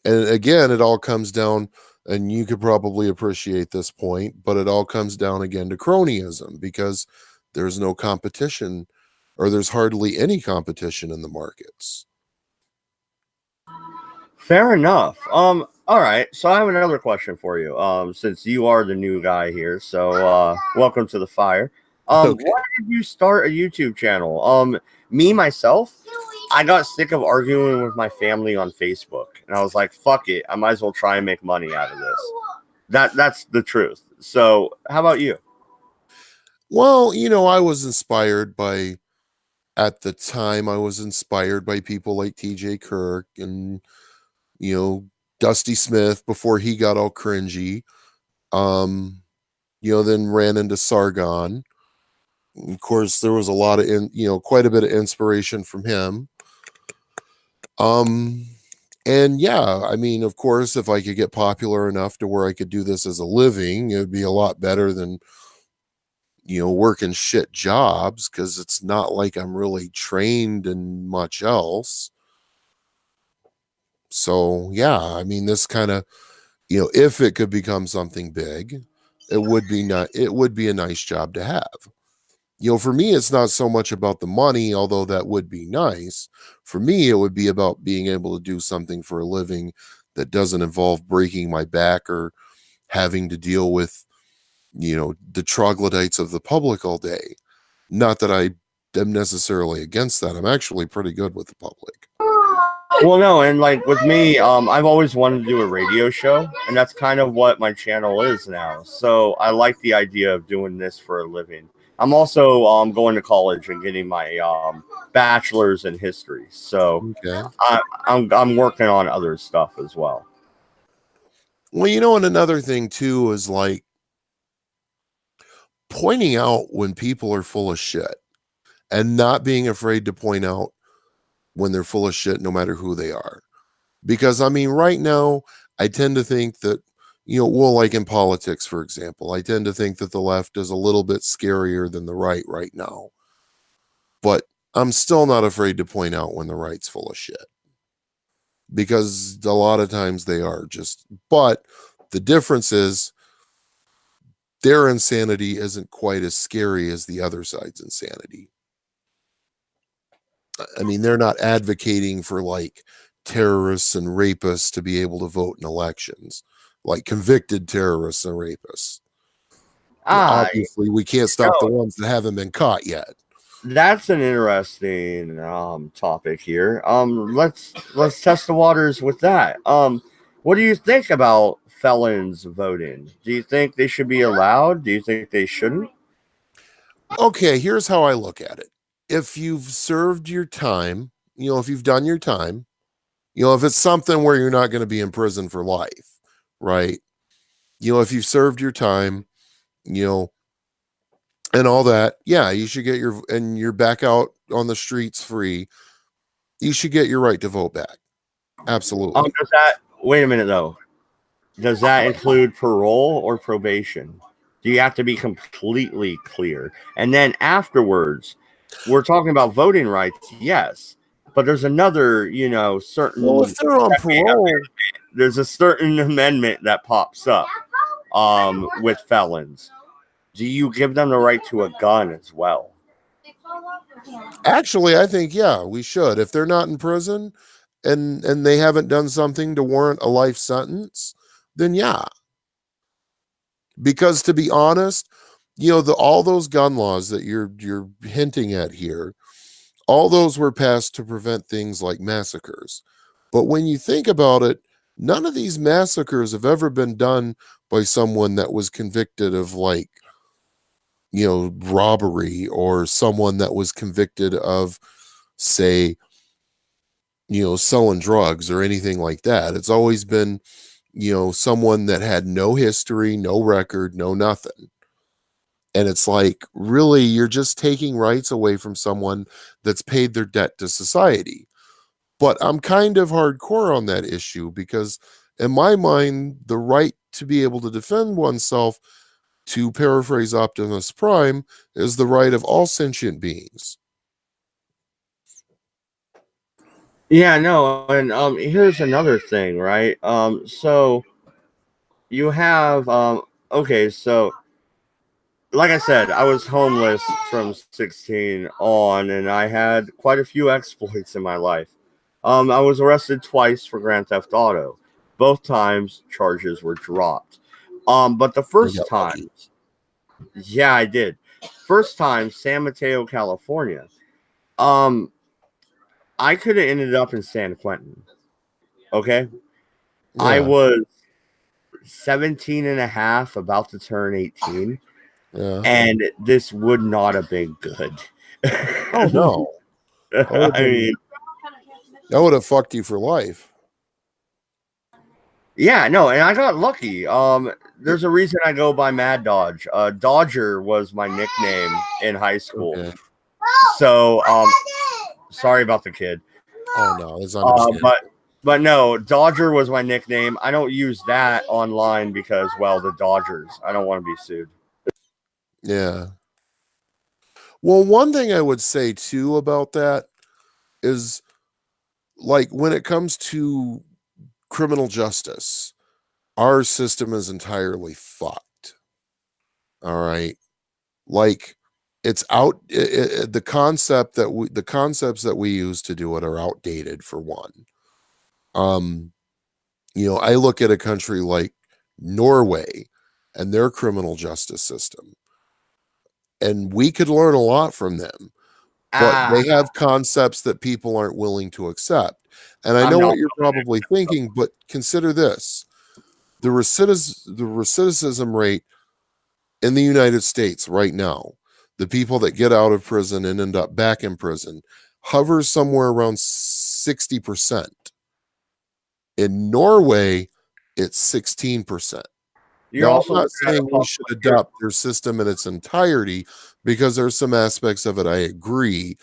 S4: And again, it all comes down, and you could probably appreciate this point, but it all comes down again to cronyism, because there's no competition, or there's hardly any competition in the markets.
S1: Fair enough. All right. So I have another question for you. Since you are the new guy here, so welcome to the fire.
S4: Okay.
S1: Why did you start a YouTube channel? Me myself, I got sick of arguing with my family on Facebook, and I was like, "Fuck it, I might as well try and make money out of this." That's the truth. So, how about you?
S4: Well, I was inspired by, at the time, I was inspired by people like TJ Kirk and, Dusty Smith before he got all cringy. Then ran into Sargon. Of course, there was a lot of, quite a bit of inspiration from him. And yeah, I mean, of course, if I could get popular enough to where I could do this as a living, it would be a lot better than, working shit jobs, because it's not like I'm really trained in much else. So yeah, I mean, this kind of, if it could become something big, it would be a nice job to have. For me, it's not so much about the money, although that would be nice. For me, it would be about being able to do something for a living that doesn't involve breaking my back or having to deal with, the troglodytes of the public all day. Not that I am necessarily against that. I'm actually pretty good with the public.
S1: Well, no, and like with me, I've always wanted to do a radio show, and that's kind of what my channel is now. So I like the idea of doing this for a living. I'm also going to college and getting my bachelor's in history. So
S4: Okay.
S1: I'm working on other stuff as well.
S4: Well, you know, and another thing too is like pointing out when people are full of shit and not being afraid to point out when they're full of shit, no matter who they are. Because I mean, right now, I tend to think that, you know, well, like in politics, for example, I tend to think that the left is a little bit scarier than the right now. But I'm still not afraid to point out when the right's full of shit. Because a lot of times they are just, but the difference is their insanity isn't quite as scary as the other side's insanity. I mean, they're not advocating for like terrorists and rapists to be able to vote in elections, like convicted terrorists and rapists. Obviously, we can't stop the ones that haven't been caught yet.
S1: That's an interesting topic here. Let's test the waters with that. What do you think about felons voting? Do you think they should be allowed? Do you think they shouldn't?
S4: Okay, here's how I look at it. If you've served your time, you know, if you've done your time, you know, if it's something where you're not going to be in prison for life, right? You know, if you've served your time, you know, and all that, yeah, you should get and you're back out on the streets free. You should get your right to vote back. Absolutely.
S1: Wait a minute though. Does that include parole or probation? Do you have to be completely clear? And then afterwards, we're talking about voting rights, yes. But there's another, you know, certain.
S4: Well, if they're on parole,
S1: there's a certain amendment that pops up with felons. Do you give them the right to a gun as well?
S4: Actually, I think, yeah, we should. If they're not in prison and they haven't done something to warrant a life sentence, then yeah. Because to be honest, you know, all those gun laws that you're hinting at here, all those were passed to prevent things like massacres. But when you think about it, none of these massacres have ever been done by someone that was convicted of, like, you know, robbery, or someone that was convicted of, say, you know, selling drugs or anything like that. It's always been, you know, someone that had no history, no record, no nothing. And it's like, really, you're just taking rights away from someone that's paid their debt to society. But I'm kind of hardcore on that issue because, in my mind, the right to be able to defend oneself, to paraphrase Optimus Prime, is the right of all sentient beings.
S1: Yeah, no, and here's another thing, right? So you have okay, so like I said, I was homeless from 16 on, and I had quite a few exploits in my life. I was arrested twice for Grand Theft Auto. Both times charges were dropped. But the first time, yeah, I did. First time, San Mateo, California. I could have ended up in San Quentin. Okay. Yeah. I was 17 and a half, about to turn 18. Yeah. And this would not have been good.
S4: Oh, no. I mean, that would have fucked you for life.
S1: Yeah, no, and I got lucky. There's a reason I go by Mad Dodge. Dodger was my nickname in high school. Okay. So, sorry about the kid.
S4: Oh no, it's understandable.
S1: But no, Dodger was my nickname. I don't use that online because, well, the Dodgers. I don't want to be sued.
S4: Yeah. Well, one thing I would say too about that is, like, when it comes to criminal justice, our system is entirely fucked. All right. Like, it's the concepts that we use to do it are outdated, for one. You know, I look at a country like Norway and their criminal justice system, and we could learn a lot from them. But they have concepts that people aren't willing to accept. And I know what you're probably thinking, but consider this. The recidivism rate in the United States right now, the people that get out of prison and end up back in prison, hovers somewhere around 60%. In Norway, it's 16%. Now, I'm not saying we should adopt their system in its entirety, because there's some aspects of it I agree,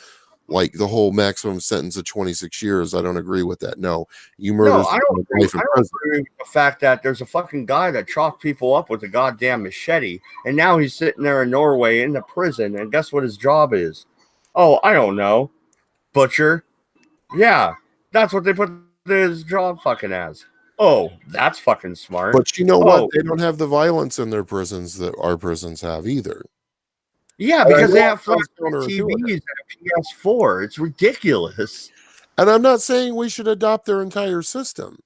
S4: like the whole maximum sentence of 26 years. I don't agree with that. No, you murder.
S1: No, I don't agree with the fact that there's a fucking guy that chopped people up with a goddamn machete, and now he's sitting there in Norway in the prison, and guess what his job is? Oh, I don't know. Butcher. Yeah, that's what they put his job fucking as. Oh, that's fucking smart.
S4: But you know what? They don't have the violence in their prisons that our prisons have either.
S1: Yeah, because they have flat TVs and a PS4. It's ridiculous.
S4: And I'm not saying we should adopt their entire system,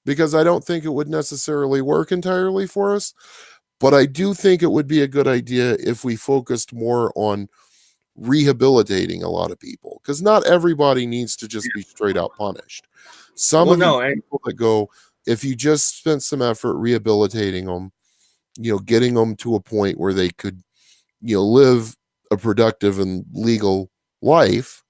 S4: because I don't think it would necessarily work entirely for us. But I do think it would be a good idea if we focused more on rehabilitating a lot of people, because not everybody needs to just be straight out punished. Some people that go, if you just spent some effort rehabilitating them, getting them to a point where they could, live a productive and legal life,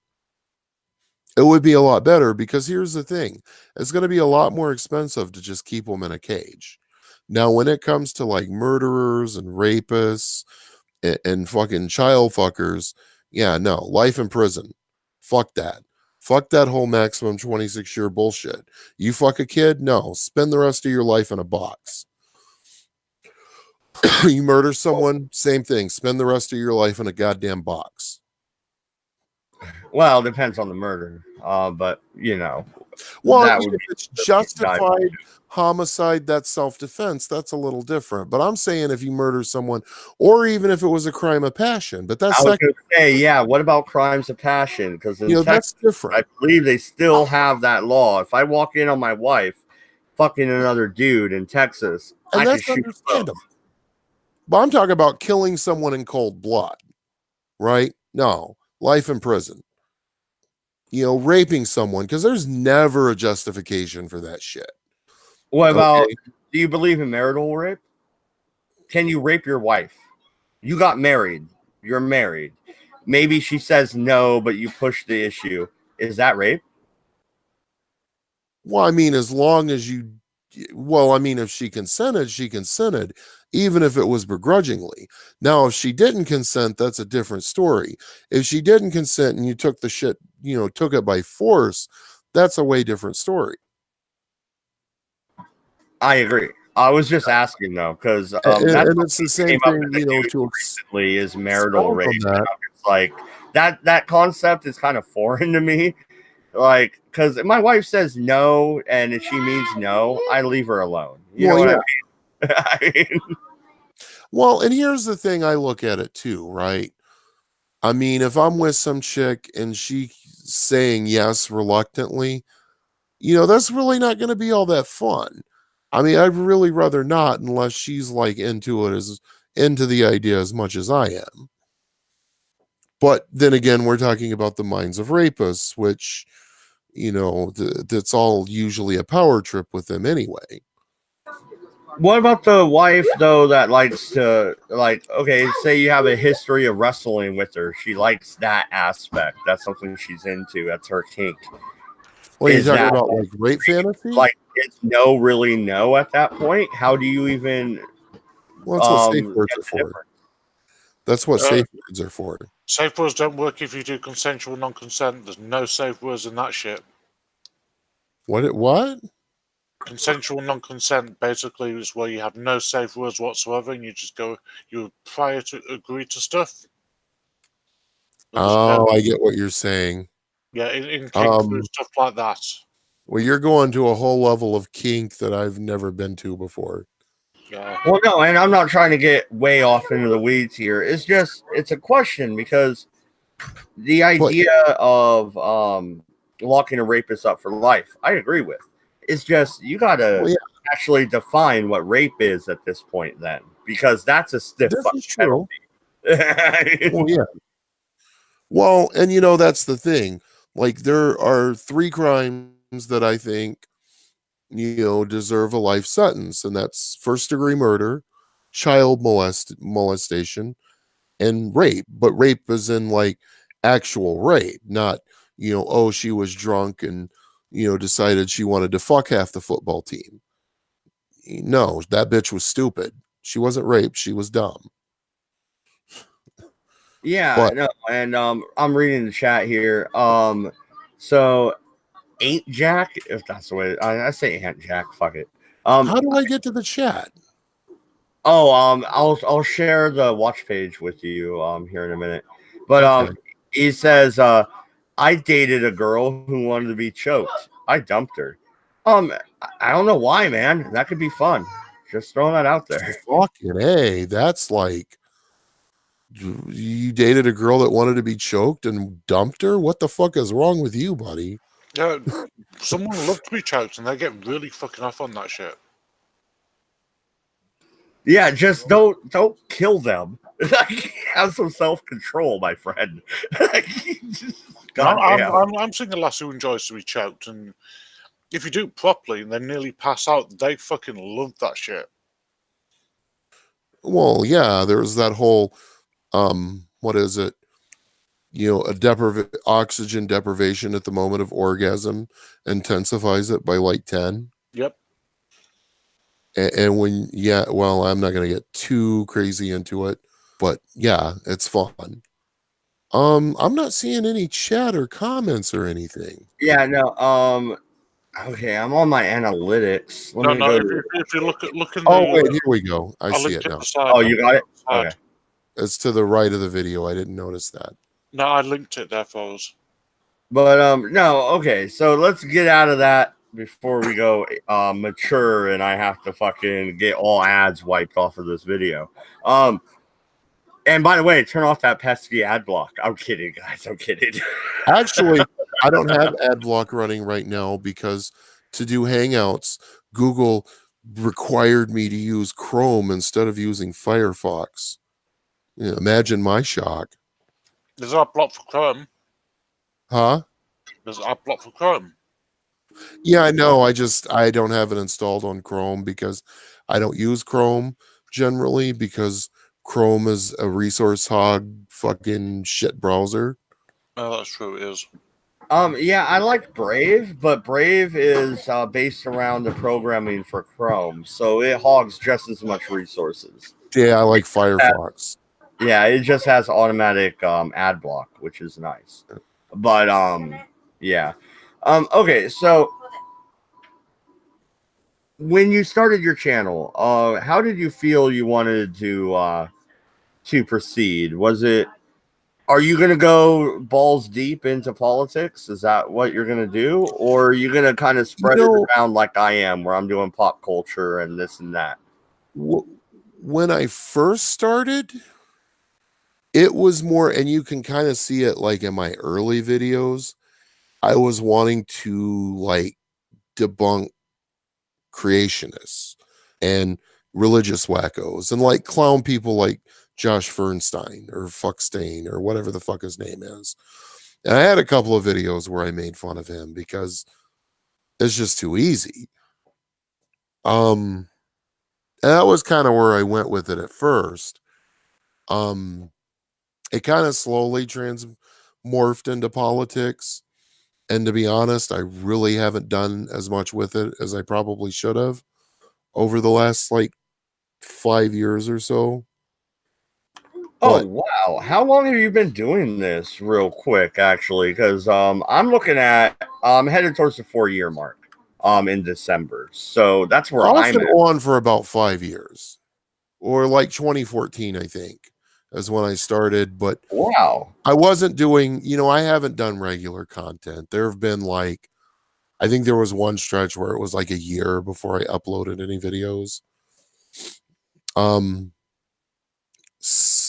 S4: it would be a lot better. Because here's the thing, it's going to be a lot more expensive to just keep them in a cage. Now, when it comes to like murderers and rapists and fucking child fuckers, yeah, no, life in prison. Fuck that. Fuck that whole maximum 26-year bullshit. You fuck a kid? No, spend the rest of your life in a box. You murder someone? Same thing. Spend the rest of your life in a goddamn box.
S1: Well, it depends on the murder. But,
S4: Well, if it's justified homicide, that's self-defense, that's a little different. But I'm saying if you murder someone, or even if it was a crime of passion, but that's
S1: I was going to say, yeah, what about crimes of passion? Because in Texas,
S4: that's different.
S1: I believe they still have that law. If I walk in on my wife fucking another dude in Texas,
S4: and
S1: I
S4: that's
S1: can shoot
S4: understandable. But I'm talking about killing someone in cold blood, right? No, life in prison. Raping someone, because there's never a justification for that shit.
S1: What about, do you believe in marital rape? Can you rape your wife? You got married. You're married. Maybe she says no, but you push the issue. Is that rape?
S4: Well, I mean, as long as if she consented, even if it was begrudgingly. Now, if she didn't consent, that's a different story. If she didn't consent and you took the shit, took it by force, that's a way different story.
S1: I agree. I was just asking though, because
S4: that's it's the same thing,
S1: to recently is marital rape. It's like that concept is kind of foreign to me. Like, because my wife says no, and if she means no, I leave her alone. You know what I mean?
S4: Well, and here's the thing, I look at it too, right? I mean, if I'm with some chick and she's saying yes reluctantly, that's really not going to be all that fun. I mean, I'd really rather not, unless she's like into the idea as much as I am. But then again, we're talking about the minds of rapists, which, that's all usually a power trip with them anyway.
S1: What about the wife, though, that likes to, okay, say you have a history of wrestling with her. She likes that aspect. That's something she's into. That's her kink.
S4: Well, you're talking about like rape fantasy?
S1: Like, it's no, really no at that point. How do you even...
S4: Well, that's what safe words are for. That's what safe words are for.
S2: Safe words don't work if you do consensual non-consent. There's no safe words in that shit.
S4: What?
S2: Consensual non-consent basically is where you have no safe words whatsoever, and you just go, you prior to agree to stuff.
S4: I get what you're saying.
S2: Yeah, in kink, stuff like that.
S4: Well, you're going to a whole level of kink that I've never been to before.
S2: Yeah.
S1: Well, no, and I'm not trying to get way off into the weeds here. It's just, it's a question, because the idea of locking a rapist up for life, I agree with. It's just, you got to actually define what rape is at this point then, because that's a stiff penalty.
S4: Well, yeah. Well, and that's the thing. Like, there are 3 crimes that I think, deserve a life sentence, and that's first-degree murder, child molestation, and rape. But rape is in like actual rape, not, oh, she was drunk and, decided she wanted to fuck half the football team. No, that bitch was stupid. She wasn't raped. She was dumb.
S1: Yeah,
S4: But
S1: no, and I'm reading the chat here. So Ain't Jack, if that's the way I say Aunt Jack, fuck it.
S4: how do I get to the chat?
S1: I'll share the watch page with you here in a minute. But
S4: Okay.
S1: he says I dated a girl who wanted to be choked. I dumped her. I don't know why, man. That could be fun. Just throwing that out there.
S4: Fucking A. That's like, you dated a girl that wanted to be choked and dumped her? What the fuck is wrong with you, buddy?
S2: Yeah, someone loves to be choked and they get really fucking off on that shit.
S1: Yeah, just don't kill them. Have some self-control, my friend.
S2: I'm seeing a lass who enjoys to be choked, and if you do it properly and they nearly pass out, they fucking love that shit.
S4: Well, yeah, there's that whole what is it? Oxygen deprivation at the moment of orgasm intensifies it by like 10.
S2: Yep.
S4: And when, well, I'm not going to get too crazy into it, but yeah, it's fun. I'm not seeing any chat or comments or anything.
S1: Yeah, no. Okay, I'm on my analytics. Let me
S2: No.
S1: go
S2: If you look in the,
S4: wait, here we go. I see it now.
S1: Oh, you got it? Okay.
S4: It's to the right of the video. I didn't notice that.
S2: No, I linked it there for us.
S1: But no, okay. So let's get out of that before we go mature and I have to fucking get all ads wiped off of this video. And by the way, turn off that pesky ad block. I'm kidding, guys. I'm kidding.
S4: Actually, I don't have ad block running right now because to do Hangouts, Google required me to use Chrome instead of using Firefox. Imagine my shock.
S2: There's an ad block for Chrome.
S4: Huh?
S2: There's an ad block for Chrome.
S4: Yeah, I know. I don't have it installed on Chrome because I don't use Chrome generally because Chrome is a resource hog fucking shit browser.
S2: Oh, that's true, it is.
S1: Yeah, I like Brave, but Brave is based around the programming for Chrome, so it hogs just as much resources.
S4: Yeah, I like Firefox.
S1: Yeah, it just has automatic ad block, which is nice. But yeah. Okay, so when you started your channel, how did you feel you wanted to proceed? Are you going to go balls deep into politics? Is that what you're going to do? Or are you going to kind of spread it around like I am, where I'm doing pop culture and this and that?
S4: When I first started, it was more, and you can kind of see it like in my early videos, I was wanting to like debunk creationists and religious wackos and like clown people like Josh Fernstein or Fuckstain or whatever the fuck his name is. And I had a couple of videos where I made fun of him because it's just too easy. And that was kind of where I went with it at first. It kind of slowly morphed into politics. And to be honest, I really haven't done as much with it as I probably should have over the last like 5 years or so.
S1: Oh, wow. How long have you been doing this real quick, actually? Because I'm looking at, I'm headed towards the 4-year mark in December. So that's where I'm at.
S4: On for about 5 years. Or like 2014, I think, is when I started. But
S1: wow,
S4: I wasn't doing, I haven't done regular content. There have been like, I think there was one stretch where it was like a year before I uploaded any videos.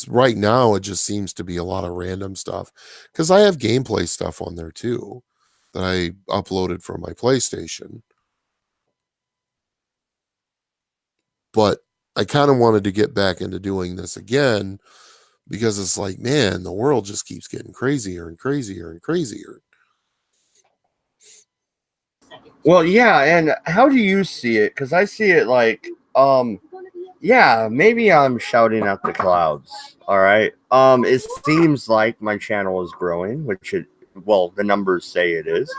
S4: Right now, it just seems to be a lot of random stuff because I have gameplay stuff on there too that I uploaded from my PlayStation. But I kind of wanted to get back into doing this again because it's like, man, the world just keeps getting crazier and crazier and crazier.
S1: Well, yeah, and how do you see it? Because I see it like, yeah, maybe I'm shouting at the clouds. All right. It seems like my channel is growing, which the numbers say it is.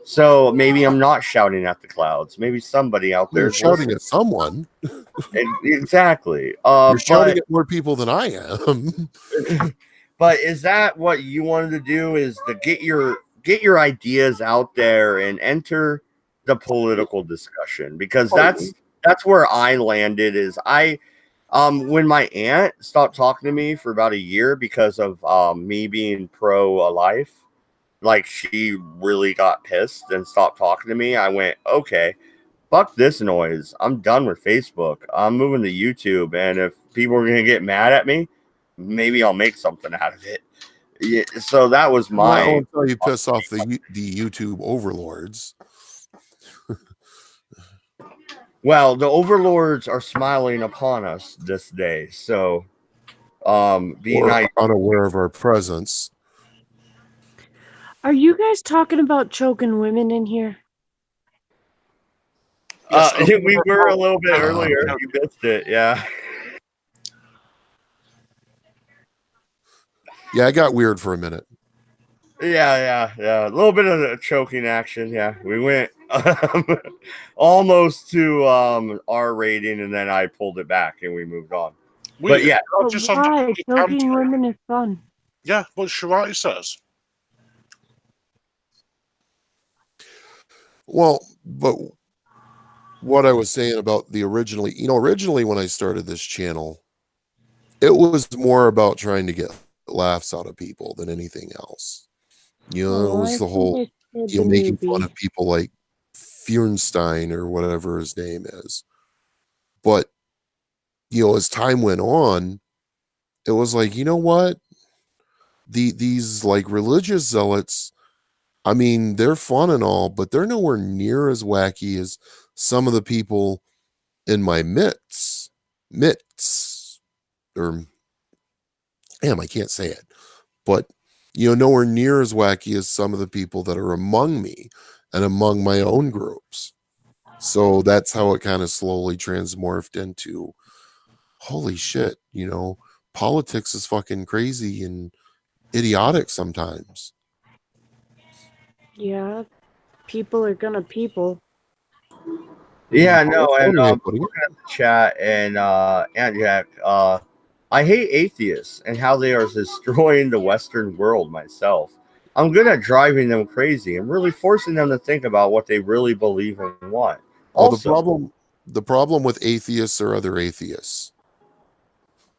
S1: So maybe I'm not shouting at the clouds. Maybe somebody out there
S4: You're
S1: is
S4: shouting
S1: listening.
S4: at someone.
S1: Exactly.
S4: You're shouting at more people than I am.
S1: But is that what you wanted to do? Is to get your ideas out there and enter the political discussion? Because that's where I landed. Is when my aunt stopped talking to me for about a year because of me being pro-life, like she really got pissed and stopped talking to me. I went, okay, fuck this noise. I'm done with Facebook. I'm moving to YouTube, and if people are gonna get mad at me, maybe I'll make something out of it. Yeah, so that was my.
S4: Well, until you piss off the YouTube overlords.
S1: Well, the overlords are smiling upon us this day, so be nice.
S4: Unaware of our presence.
S3: Are you guys talking about choking women in here?
S1: We were a little bit earlier. You missed it, yeah.
S4: Yeah, I got weird for a minute.
S1: Yeah. A little bit of the choking action. Yeah, we went almost to R rating, and then I pulled it back and we moved on. But yeah,
S3: why? Choking women is fun.
S2: Yeah, what Shirati says.
S4: Well, but what I was saying about originally when I started this channel, it was more about trying to get laughs out of people than anything else. It was the whole, making fun of people like Feuerstein or whatever his name is. But, as time went on, it was like, you know what? These like religious zealots, I mean, they're fun and all, but they're nowhere near as wacky as some of the people in my midst, or damn, I can't say it, but nowhere near as wacky as some of the people that are among me and among my own groups. So that's how it kind of slowly transmorphed into, holy shit, politics is fucking crazy and idiotic sometimes.
S3: Yeah, people are gonna people.
S1: Yeah, no, and looking at the chat and Aunt Jack, I hate atheists and how they are destroying the Western world myself. I'm good at driving them crazy and really forcing them to think about what they really believe and want.
S4: Also, the problem with atheists or other atheists.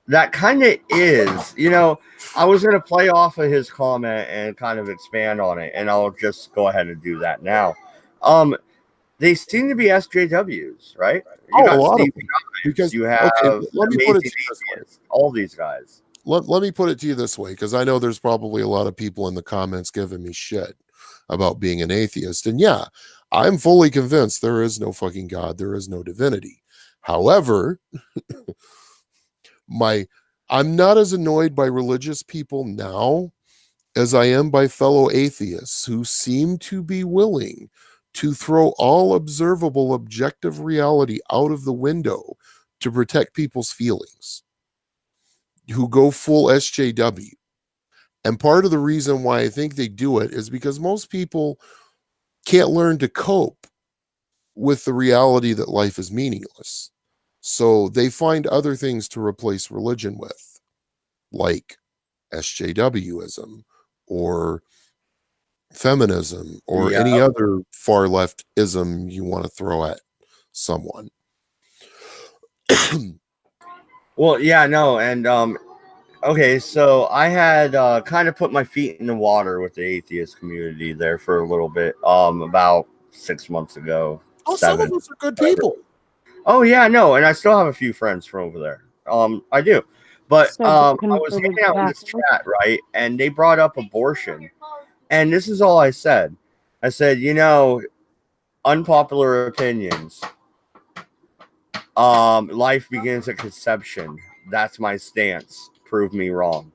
S1: That kind of is, I was going to play off of his comment and kind of expand on it, and I'll just go ahead and do that now. They seem to be SJWs, right? You got Steve Jobs, you have
S4: let me put it to you this way.
S1: All these guys.
S4: Let me put it to you this way, because I know there's probably a lot of people in the comments giving me shit about being an atheist. And yeah, I'm fully convinced there is no fucking God. There is no divinity. However, I'm not as annoyed by religious people now as I am by fellow atheists who seem to be willing to throw all observable objective reality out of the window to protect people's feelings, who go full SJW. And part of the reason why I think they do it is because most people can't learn to cope with the reality that life is meaningless. So they find other things to replace religion with, like SJWism or feminism or any other far left ism you want to throw at someone.
S1: Well, yeah, no, and okay, so I had kind of put my feet in the water with the atheist community there for a little bit, about 6 months ago.
S4: Some of us are good people.
S1: Oh yeah, no, and I still have a few friends from over there. I do, but I was hanging out in this chat, right, and they brought up abortion, and this is all I said. I said, unpopular opinions. Life begins at conception. That's my stance. prove me wrong.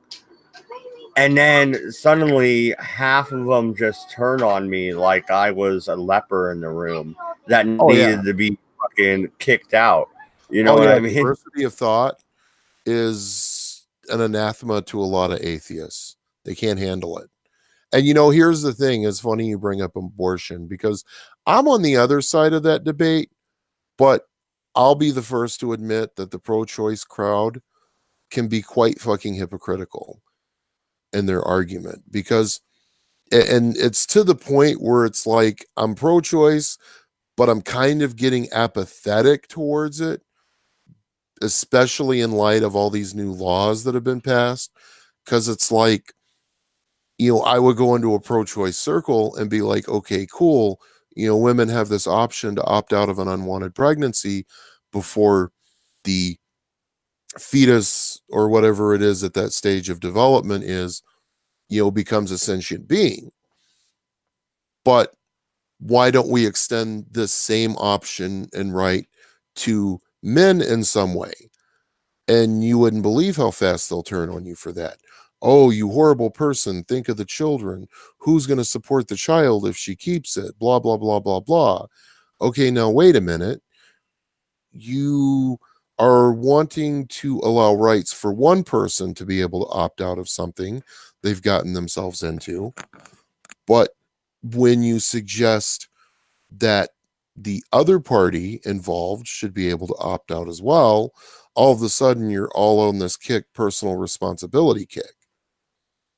S1: And then suddenly half of them just turn on me like I was a leper in the room that needed to be fucking kicked out. You know what I mean?
S4: Diversity of thought is an anathema to a lot of atheists. They can't handle it. And here's the thing. It's funny you bring up abortion because I'm on the other side of that debate, but I'll be the first to admit that the pro-choice crowd can be quite fucking hypocritical in their argument because, and it's to the point where it's like, I'm pro-choice, but I'm kind of getting apathetic towards it, especially in light of all these new laws that have been passed. Because it's like, I would go into a pro-choice circle and be like, okay, cool. Women have this option to opt out of an unwanted pregnancy before the fetus or whatever it is at that stage of development is, becomes a sentient being. But why don't we extend this same option and right to men in some way? And you wouldn't believe how fast they'll turn on you for that. Oh, you horrible person. Think of the children. Who's going to support the child if she keeps it? Blah, blah, blah, blah, blah. Okay, now wait a minute. You are wanting to allow rights for one person to be able to opt out of something they've gotten themselves into. But when you suggest that the other party involved should be able to opt out as well, all of a sudden you're all on this personal responsibility kick.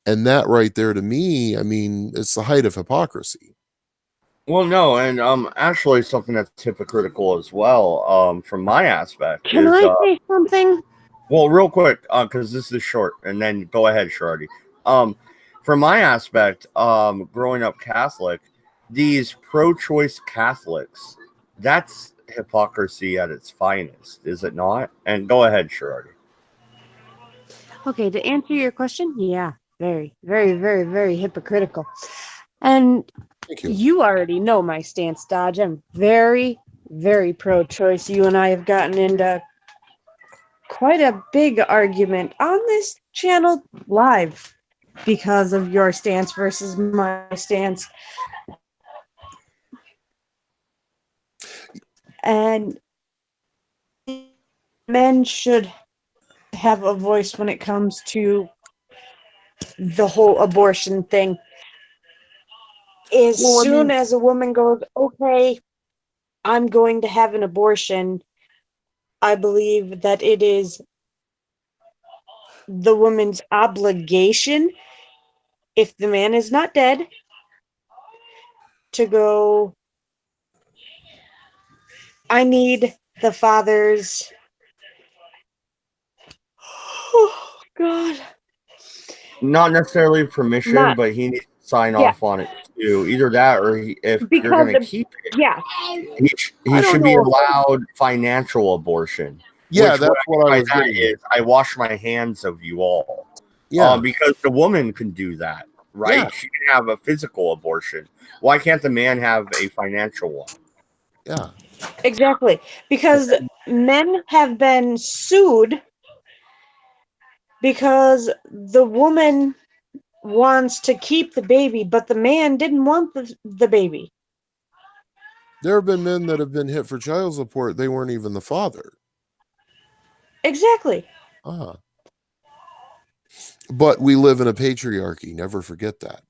S4: And that right there to me, I mean, it's the height of hypocrisy.
S1: Well, no, and actually something that's hypocritical as well, from my aspect.
S3: Can I say something?
S1: Well, real quick, because this is short, and then go ahead, Shardy. From my aspect, growing up Catholic, these pro-choice Catholics, that's hypocrisy at its finest, is it not? And go ahead, Shardy.
S3: Okay, to answer your question, yeah, very, very, very, very hypocritical. And you already know my stance, Dodge. I'm very, very pro-choice. You and I have gotten into quite a big argument on this channel live because of your stance versus my stance. And men should have a voice when it comes to the whole abortion thing. As soon as a woman goes, okay, I'm going to have an abortion, I believe that it is the woman's obligation, if the man is not dead, to go, I need the father's, oh God,
S1: not necessarily permission, but he needs to sign off on it too. Either that, or if you're going to keep it, he should be allowed financial abortion.
S4: Yeah, that's what I was getting at.
S1: I wash my hands of you all. Yeah, because the woman can do that, right? Yeah. She can have a physical abortion. Why can't the man have a financial one?
S4: Yeah,
S3: exactly. Because men have been sued because the woman wants to keep the baby, but the man didn't want the baby.
S4: There have been men that have been hit for child support. They weren't even the father.
S3: Exactly.
S4: But we live in a patriarchy. Never forget that.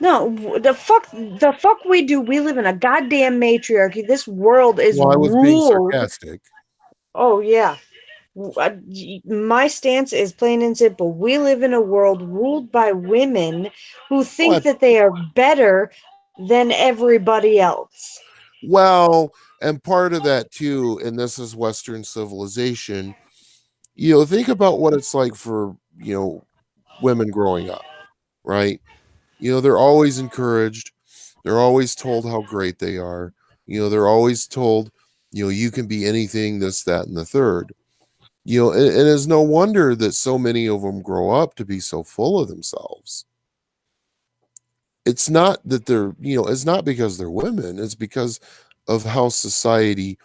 S3: No, the fuck we do. We live in a goddamn matriarchy. This world is
S4: I was
S3: ruled.
S4: being sarcastic.
S3: Oh yeah. My stance is plain and simple. We live in a world ruled by women who think that they are better than everybody else.
S4: Well, and part of that too, and this is Western civilization, think about what it's like for, women growing up, right? They're always encouraged. They're always told how great they are. They're always told, you can be anything, this, that, and the third. And it's no wonder that so many of them grow up to be so full of themselves. It's not that they're, it's not because they're women. It's because of how society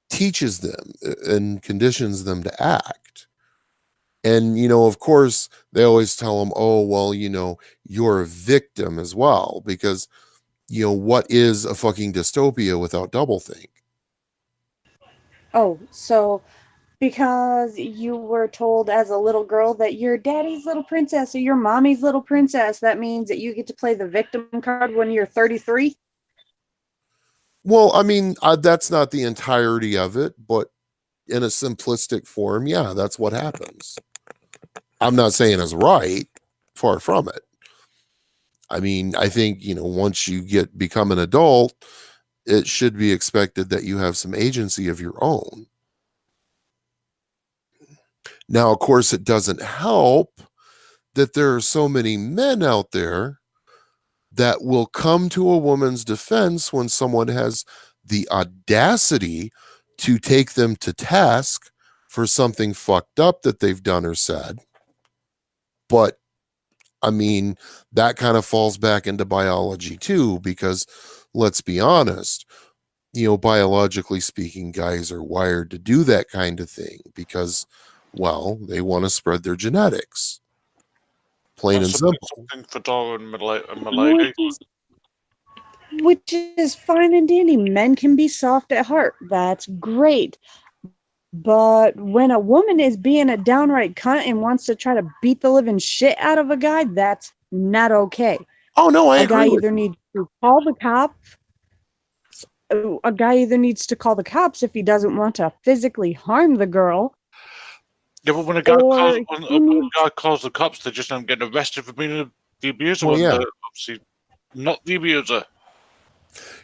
S4: teaches them and conditions them to act. And, of course, they always tell them, oh, well, you're a victim as well, because, what is a fucking dystopia without doublethink?
S3: Oh, so because you were told as a little girl that you're daddy's little princess or your mommy's little princess, that means that you get to play the victim card when you're 33?
S4: Well, I mean, that's not the entirety of it, but in a simplistic form, yeah, that's what happens. I'm not saying it's right, far from it. I mean, I think, once you become an adult, it should be expected that you have some agency of your own. Now, of course, it doesn't help that there are so many men out there that will come to a woman's defense when someone has the audacity to take them to task for something fucked up that they've done or said. But I mean, that kind of falls back into biology too, because let's be honest, biologically speaking, guys are wired to do that kind of thing because, well, they want to spread their genetics. Plain and simple.
S2: Something for Dora and Milady.
S3: Which is fine and dandy. Men can be soft at heart. That's great. But when a woman is being a downright cunt and wants to try to beat the living shit out of a guy, that's not okay.
S4: Oh, no, I agree.
S3: A guy either needs to call the cops. A guy either needs to call the cops if he doesn't want to physically harm the girl.
S2: Yeah, but when a guy calls the cops, they just don't get arrested for being the abuser.
S4: Well, yeah.
S2: Obviously not the abuser.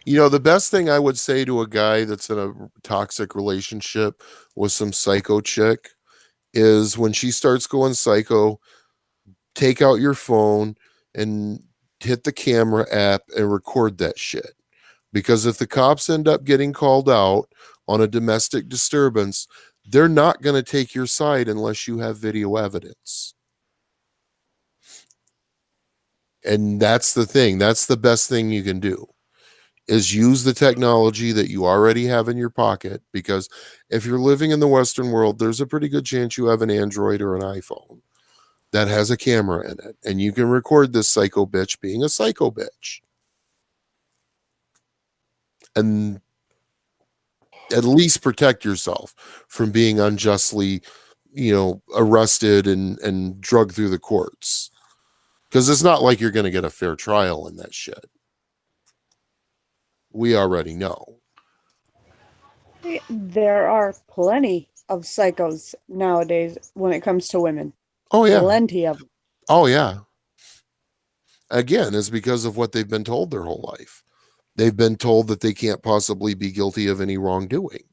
S4: The best thing I would say to a guy that's in a toxic relationship with some psycho chick is when she starts going psycho, take out your phone and hit the camera app and record that shit. Because if the cops end up getting called out on a domestic disturbance, they're not going to take your side unless you have video evidence. And that's the thing. That's the best thing you can do, is use the technology that you already have in your pocket. Because if you're living in the Western world, there's a pretty good chance you have an Android or an iPhone that has a camera in it. And you can record this psycho bitch being a psycho bitch. And at least protect yourself from being unjustly, arrested and drugged through the courts. Because it's not like you're going to get a fair trial in that shit. We already know.
S3: There are plenty of psychos nowadays when it comes to women.
S4: Oh, yeah.
S3: Plenty of them.
S4: Oh, yeah. Again, it's because of what they've been told their whole life. They've been told that they can't possibly be guilty of any wrongdoing.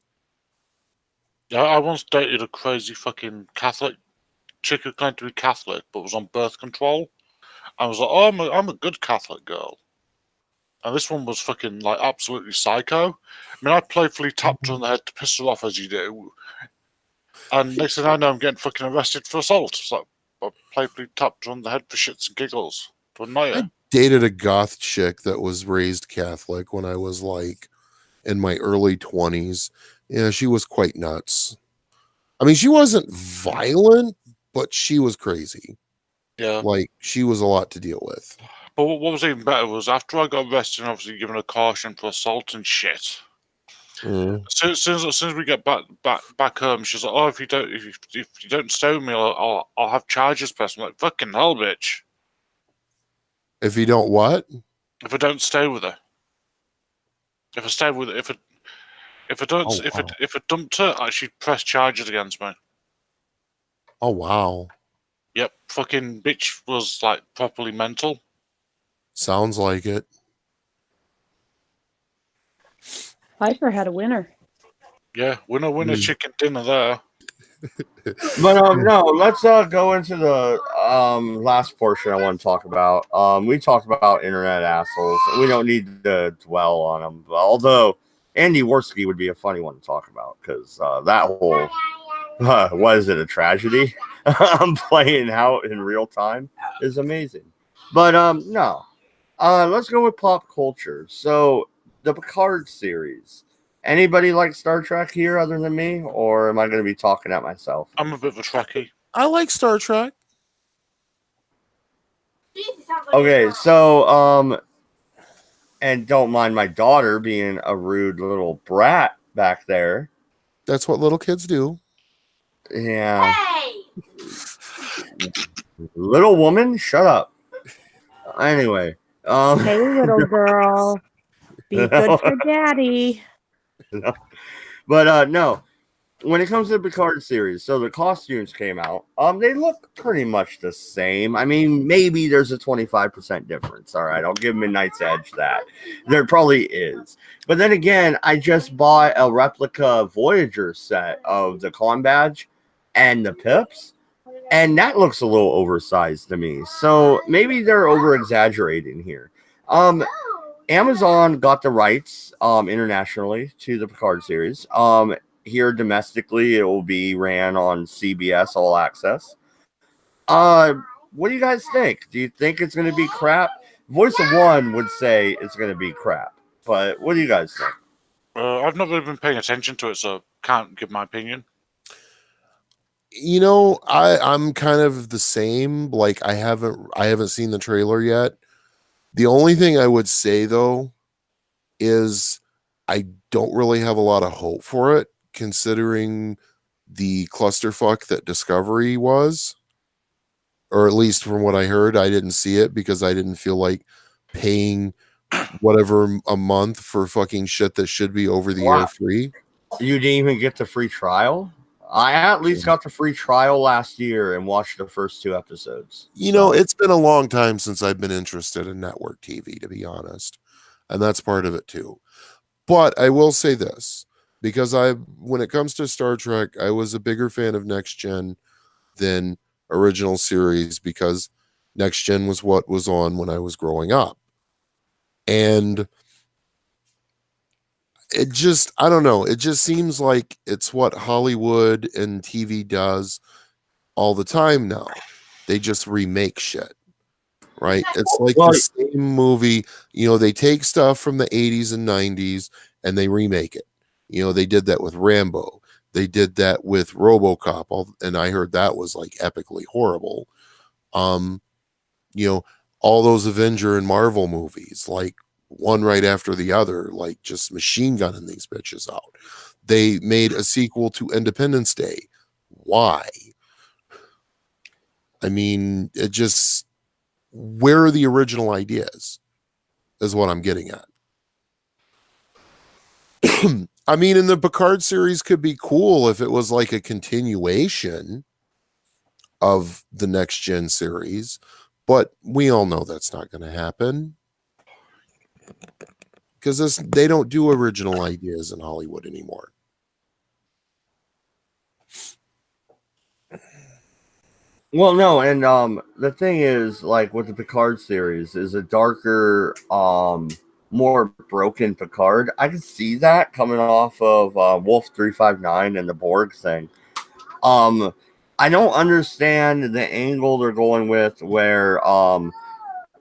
S2: Yeah, I once dated a crazy fucking Catholic chick who claimed to be Catholic but was on birth control. I was like, oh, I'm a good Catholic girl. And this one was fucking, like, absolutely psycho. I mean, I playfully tapped her on the head to piss her off, as you do. And next thing I know, I'm getting fucking arrested for assault. So I playfully tapped her on the head for shits and giggles to annoy her.
S4: I dated a goth chick that was raised Catholic when I was, like, in my early 20s. Yeah, she was quite nuts. I mean, she wasn't violent, but she was crazy.
S2: Yeah.
S4: Like, she was a lot to deal with.
S2: But what was even better was after I got arrested and obviously given a caution for assault and shit. As soon as we get back home, she's like, "Oh, if you don't stone me, I'll have charges pressed." I'm like, "Fucking hell, bitch!"
S4: If you don't what?
S2: If I don't stay with her, if I stay with her, if I dumped her, she'd press charges against me.
S4: Oh wow!
S2: Yep, fucking bitch was like properly mental.
S4: Sounds like it.
S3: Piper had a winner.
S2: Yeah, winner chicken dinner there.
S1: But no, let's go into the last portion I want to talk about. We talked about internet assholes. We don't need to dwell on them. Although Andy Worski would be a funny one to talk about because that whole what is it, a tragedy? Playing out in real time is amazing. But no, let's go with pop culture. So the Picard series. Anybody like Star Trek here other than me, or am I going to be talking at myself?
S2: I'm a bit of a Trekkie.
S4: I like Star Trek.
S1: Okay, so and don't mind my daughter being a rude little brat back there.
S4: That's what little kids do.
S1: Yeah. Little woman, shut up. Anyway,
S3: Hey, little girl. Be good for daddy.
S1: but no. When it comes to the Picard series, so the costumes came out. They look pretty much the same. I mean, maybe there's a 25% difference. All right, I'll give Midnight's Edge that. There probably is. But then again, I just bought a replica Voyager set of the con badge and the pips, and that looks a little oversized to me. So maybe they're over exaggerating here. Amazon got the rights internationally to the Picard series. Here domestically, it will be ran on CBS All Access. What do you guys think? Do you think it's going to be crap? Voice of One would say it's going to be crap, but what do you guys think?
S2: I've not really been paying attention to it, so can't give my opinion.
S4: You know, I'm kind of the same. Like I haven't seen the trailer yet. The only thing I would say though is I don't really have a lot of hope for it, considering the clusterfuck that Discovery was. Or at least from what I heard, I didn't see it because I didn't feel like paying whatever a month for fucking shit that should be over the air free.
S1: You didn't even get the free trial? I at least got the free trial last year and watched the first 2 episodes.
S4: You know, it's been a long time since I've been interested in network TV, to be honest. And that's part of it too. But I will say this, because when it comes to Star Trek, I was a bigger fan of Next Gen than original series because Next Gen was what was on when I was growing up. And it just, I don't know, it just seems like it's what Hollywood and TV does all the time now. They just remake shit, right? It's like the same movie, you know, they take stuff from the 80s and 90s and they remake it. You know, they did that with Rambo. They did that with RoboCop, and I heard that was like epically horrible. You know, all those Avenger and Marvel movies, like one right after the other, like just machine gunning these bitches out. They made a sequel to Independence Day. Why? I mean, it just, where are the original ideas is what I'm getting at. I mean, and the Picard series could be cool if it was like a continuation of the Next Gen series, but we all know that's not going to happen because they don't do original ideas in Hollywood anymore.
S1: Well, no, and the thing is, like with the Picard series, is a darker, more broken Picard. I can see that coming off of Wolf 359 and the Borg thing. I don't understand the angle they're going with, where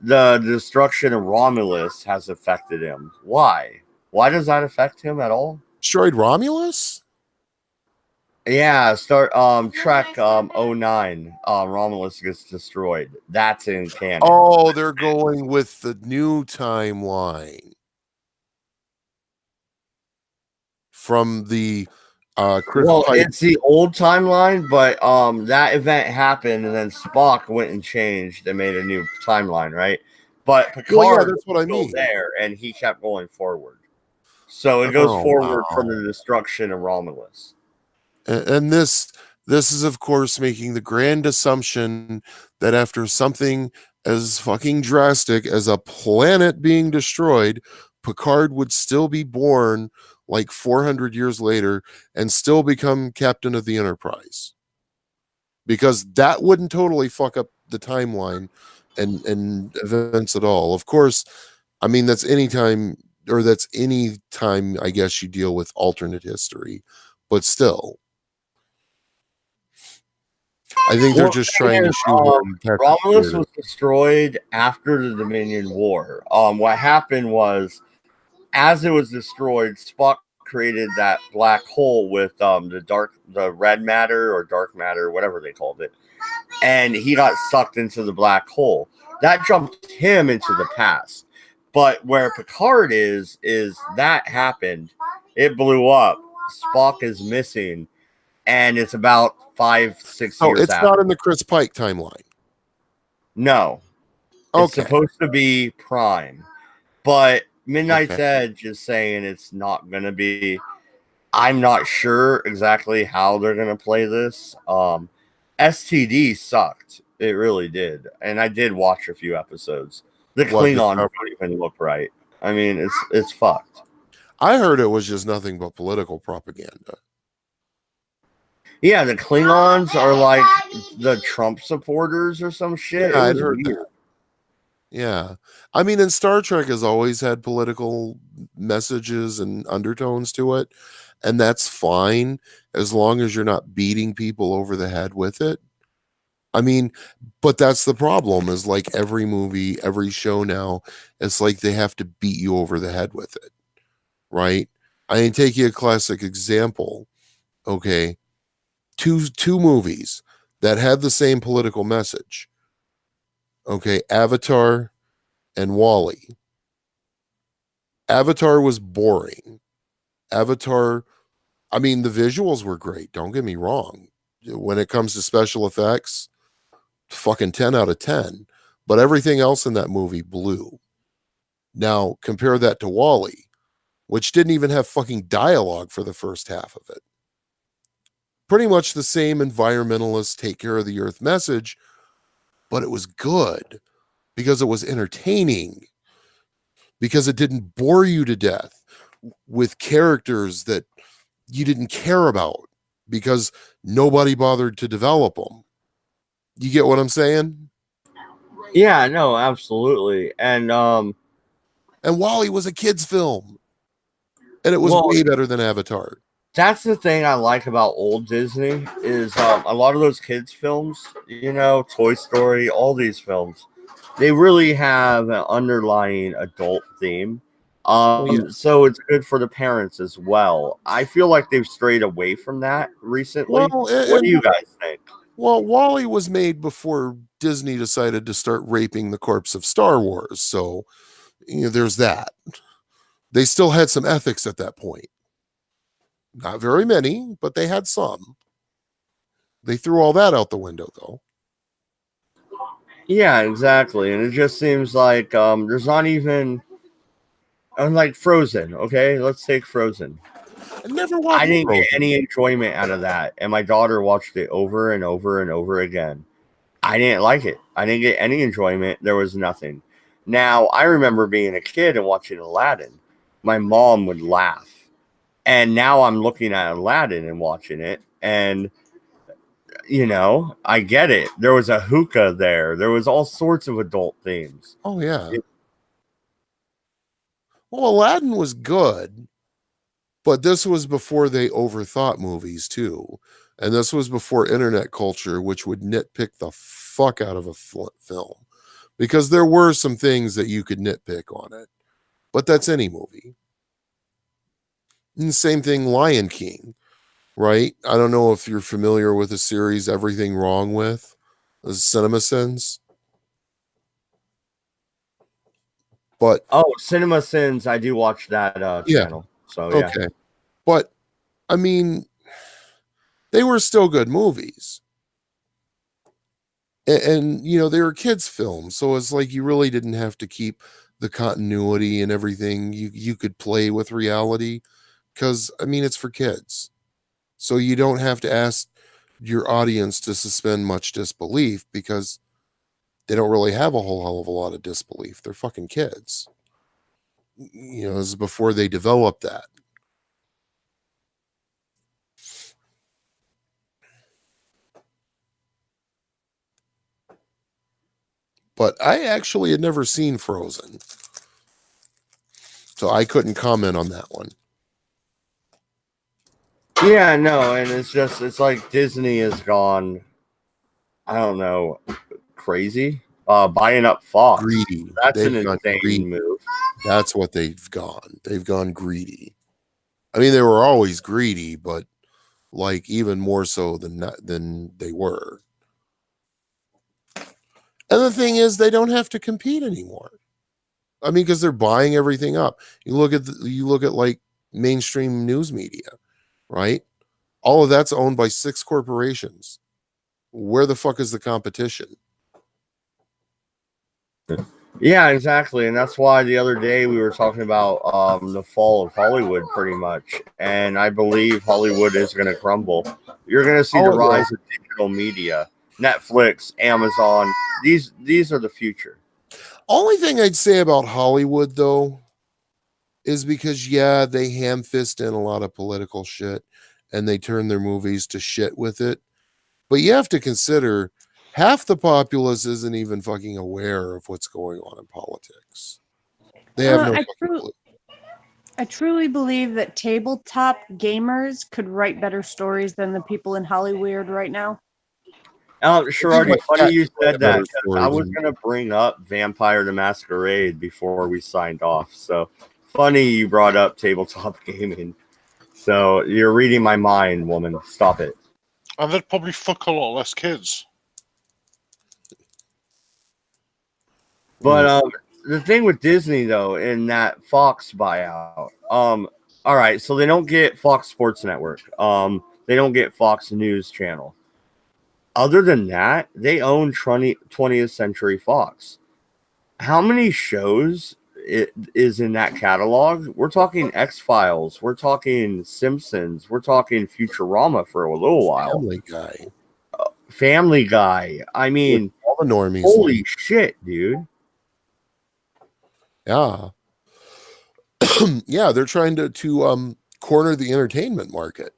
S1: the destruction of Romulus has affected him. Why? Why does that affect him at all?
S4: Destroyed Romulus?
S1: Yeah, Trek 09. Romulus gets destroyed. That's in canon.
S4: Oh, they're going with the new timeline from the
S1: it's the old timeline, but that event happened and then Spock went and changed and made a new timeline, right? But Picard
S4: that's what I mean.
S1: There, and he kept going forward. So it goes forward from the destruction of Romulus.
S4: And this is, of course, making the grand assumption that after something as fucking drastic as a planet being destroyed, Picard would still be born like 400 years later and still become captain of the Enterprise. Because that wouldn't totally fuck up the timeline and events at all. Of course, I mean, that's any time, I guess, you deal with alternate history, but still. I think they're just trying to shoehorn
S1: Romulus was destroyed after the Dominion War. What happened was, as it was destroyed, Spock created that black hole with the red matter or dark matter, whatever they called it. and he got sucked into the black hole. That jumped him into the past. But where Picard is that happened. It blew up. Spock is missing, and it's about 5-6
S4: So
S1: years
S4: it's
S1: after.
S4: not in the Chris Pike timeline.
S1: No. It's
S4: Okay.
S1: supposed to be Prime. But Midnight's
S4: Okay.
S1: Edge is saying it's not going to be. I'm not sure exactly how they're going to play this. STD sucked. It really did. And I did watch a few episodes. The
S4: What, the
S1: Klingons
S4: cover-
S1: don't even look right. I mean, it's fucked.
S4: I heard it was just nothing but political propaganda.
S1: Yeah, the Klingons are like the Trump supporters or some shit.
S4: Yeah,
S1: It
S4: I'd
S1: was
S4: heard
S1: weird.
S4: that. Yeah. I mean, and Star Trek has always had political messages and undertones to it. And that's fine as long as you're not beating people over the head with it. I mean, but that's the problem is like every movie, every show now, it's like they have to beat you over the head with it. Right? I mean, take you a classic example. Okay. Two movies that had the same political message. Okay. Avatar and Wall-E. Avatar was boring. Avatar, I mean, the visuals were great. Don't get me wrong. When it comes to special effects, fucking 10 out of 10. But everything else in that movie blew. Now, compare that to Wall-E, which didn't even have fucking dialogue for the first half of it. Pretty much the same environmentalist, take care of the earth message, but it was good because it was entertaining, because it didn't bore you to death with characters that you didn't care about because nobody bothered to develop them. You get what I'm saying?
S1: Yeah, no, absolutely. And
S4: Wall-E was a kid's film, and it was
S1: well,
S4: way better than Avatar.
S1: that's the thing I like about old Disney is a lot of those kids films, Toy Story, all these films, they really have an underlying adult theme. So it's good for the parents as well. I feel like they've strayed away from that recently.
S4: Well,
S1: What do you guys think?
S4: Well, Wall-E was made before Disney decided to start raping the corpse of Star Wars, so there's that. They still had some ethics at that point. Not very many, but they had some. They threw all that out the window, though.
S1: Yeah, exactly. And it just seems like there's not even unlike Frozen. Okay, let's take Frozen.
S4: I never watched
S1: I didn't
S4: Frozen.
S1: get any enjoyment out of that, and my daughter watched it over and over and over again. I didn't like it. I didn't get any enjoyment. There was nothing. Now, I remember being a kid and watching Aladdin. My mom would laugh. And now I'm looking at Aladdin and watching it, and I get it. There was a hookah there. There was all sorts of adult themes.
S4: Oh, yeah. Well, Aladdin was good, but this was before they overthought movies, too. And this was before internet culture, which would nitpick the fuck out of a film. Because there were some things that you could nitpick on it. But that's any movie. And the same thing, Lion King, right? I don't know if you're familiar with the series Everything Wrong With, the CinemaSins. But
S1: Cinema Sins, I do watch that channel. So yeah.
S4: Okay. But I mean, they were still good movies. And they were kids' films, so it's like you really didn't have to keep the continuity and everything. You could play with reality. Because, I mean, it's for kids. So you don't have to ask your audience to suspend much disbelief because they don't really have a whole hell of a lot of disbelief. They're fucking kids. This is before they develop that. But I actually had never seen Frozen. So I couldn't comment on that one.
S1: Yeah, no, and it's like Disney has gone, I don't know, crazy. Buying up Fox.
S4: Greedy.
S1: That's
S4: They've
S1: an
S4: gone
S1: insane
S4: greedy.
S1: move.
S4: That's what they've gone. They've gone greedy. I mean, they were always greedy, but like even more so than they were. And the thing is, they don't have to compete anymore. I mean, because they're buying everything up. You look at like mainstream news media, right? All of that's owned by 6 corporations. Where the fuck is the competition?
S1: Yeah, exactly. And that's why the other day we were talking about the fall of Hollywood pretty much. And I believe Hollywood is going to crumble. You're going to see the rise of digital media, Netflix, Amazon. These are the future.
S4: Only thing I'd say about Hollywood, though, is because, yeah, they ham fist in a lot of political shit and they turn their movies to shit with it. But you have to consider half the populace isn't even fucking aware of what's going on in politics. They have no fucking clue.
S3: I truly believe that tabletop gamers could write better stories than the people in Hollywood right now.
S1: Sherardi, funny you said that. I was going to bring up Vampire the Masquerade before we signed off. So funny you brought up tabletop gaming. So you're reading my mind, woman. Stop it.
S2: And they'd probably fuck a lot less kids.
S1: But the thing with Disney, though, in that Fox buyout, all right, so they don't get Fox Sports Network. They don't get Fox News Channel. Other than that, they own 20th Century Fox. How many shows is in that catalog? We're talking X-Files. We're talking Simpsons. We're talking Futurama for a little while. Family Guy. I mean,
S4: all the normies.
S1: Holy shit, dude.
S4: Yeah. Yeah, they're trying to corner the entertainment market.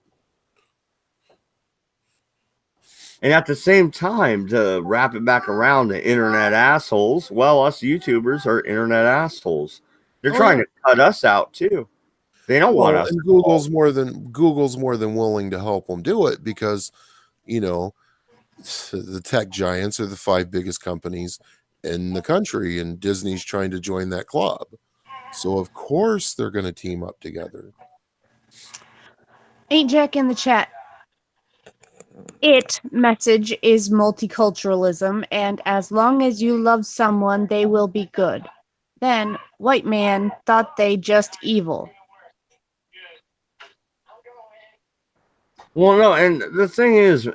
S1: And at the same time, to wrap it back around, the internet assholes, well, us YouTubers are internet assholes. They're trying to cut us out too. They don't want us.
S4: And Google's more than willing to help them do it because, you know, the tech giants are the 5 biggest companies in the country, and Disney's trying to join that club. So of course they're going to team up together.
S3: Ain't Jack in the chat? It message is multiculturalism, and as long as you love someone, they will be good. Then white man thought they just evil.
S1: Well, no, and the thing is,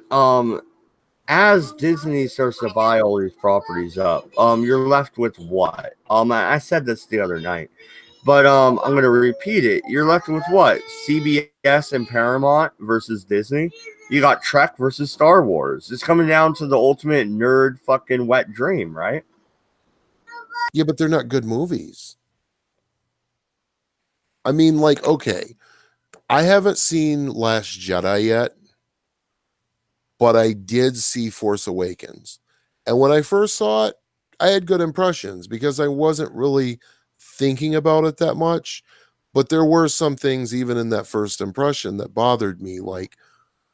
S1: as Disney starts to buy all these properties up, you're left with what? I said this the other night, but I'm going to repeat it. You're left with what? CBS and Paramount versus Disney. You got Trek versus Star Wars. It's coming down to the ultimate nerd fucking wet dream, right?
S4: Yeah, but they're not good movies. I mean, like, okay, I haven't seen Last Jedi yet, but I did see Force Awakens. And when I first saw it, I had good impressions because I wasn't really thinking about it that much. But there were some things even in that first impression that bothered me, like,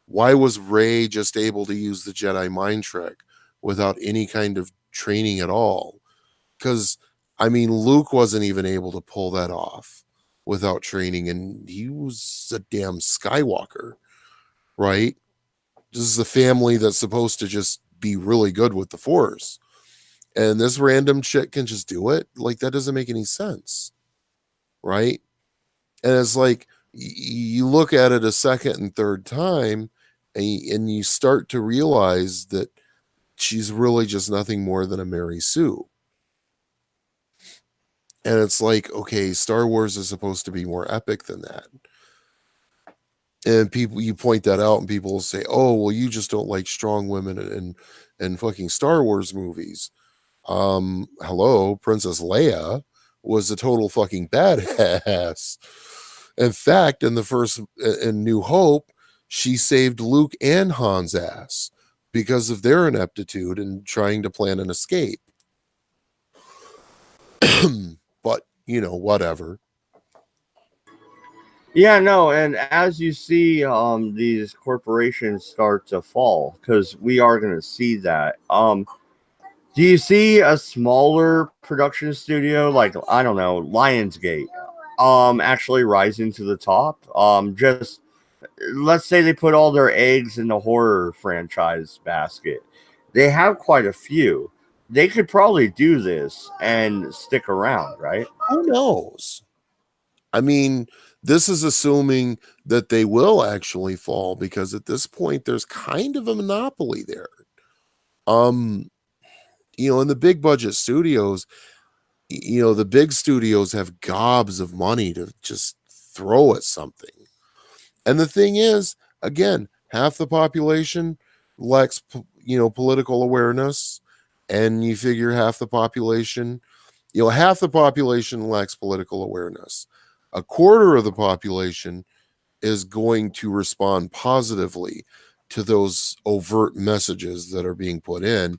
S4: why was Rey just able to use the Jedi mind trick without any kind of training at all? Because, I mean, Luke wasn't even able to pull that off without training, and he was a damn Skywalker, right? This is a family that's supposed to just be really good with the Force. And this random chick can just do it? Like, that doesn't make any sense, right? And it's like, you look at it a second and third time, and you start to realize that she's really just nothing more than a Mary Sue. And it's like, okay, Star Wars is supposed to be more epic than that. And you point that out, and people will say, oh, well, you just don't like strong women in fucking Star Wars movies. Hello, Princess Leia was a total fucking badass. In fact, in New Hope, she saved Luke and Han's ass because of their ineptitude in trying to plan an escape. But, you know, whatever.
S1: Yeah, no, and as you see these corporations start to fall, because we are going to see that. Do you see a smaller production studio like, I don't know, Lionsgate actually rising to the top? Just let's say they put all their eggs in the horror franchise basket. They have quite a few, they could probably do this and stick around, right?
S4: Who knows? I mean, this is assuming that they will actually fall, because at this point there's kind of a monopoly there. In the big budget studios, the big studios have gobs of money to just throw at something. And the thing is, again, half the population lacks, political awareness, and you figure half the population lacks political awareness. A quarter of the population is going to respond positively to those overt messages that are being put in,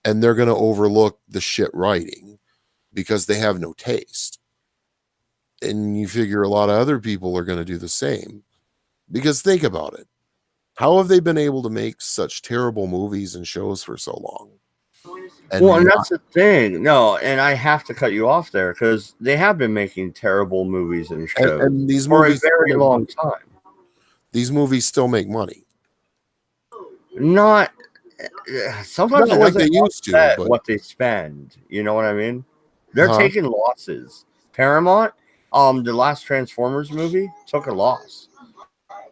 S4: and they're going to overlook the shit writing because they have no taste. And you figure a lot of other people are going to do the same. Because think about it. How have they been able to make such terrible movies and shows for so long?
S1: And that's the thing. No, and I have to cut you off there because they have been making terrible movies and shows
S4: and these
S1: for
S4: movies
S1: a very long time.
S4: These movies still make money.
S1: Not sometimes
S4: Not
S1: it
S4: like
S1: doesn't
S4: they used to,
S1: offset
S4: but
S1: what they spend. You know what I mean? They're taking losses. Paramount, the last Transformers movie took a loss.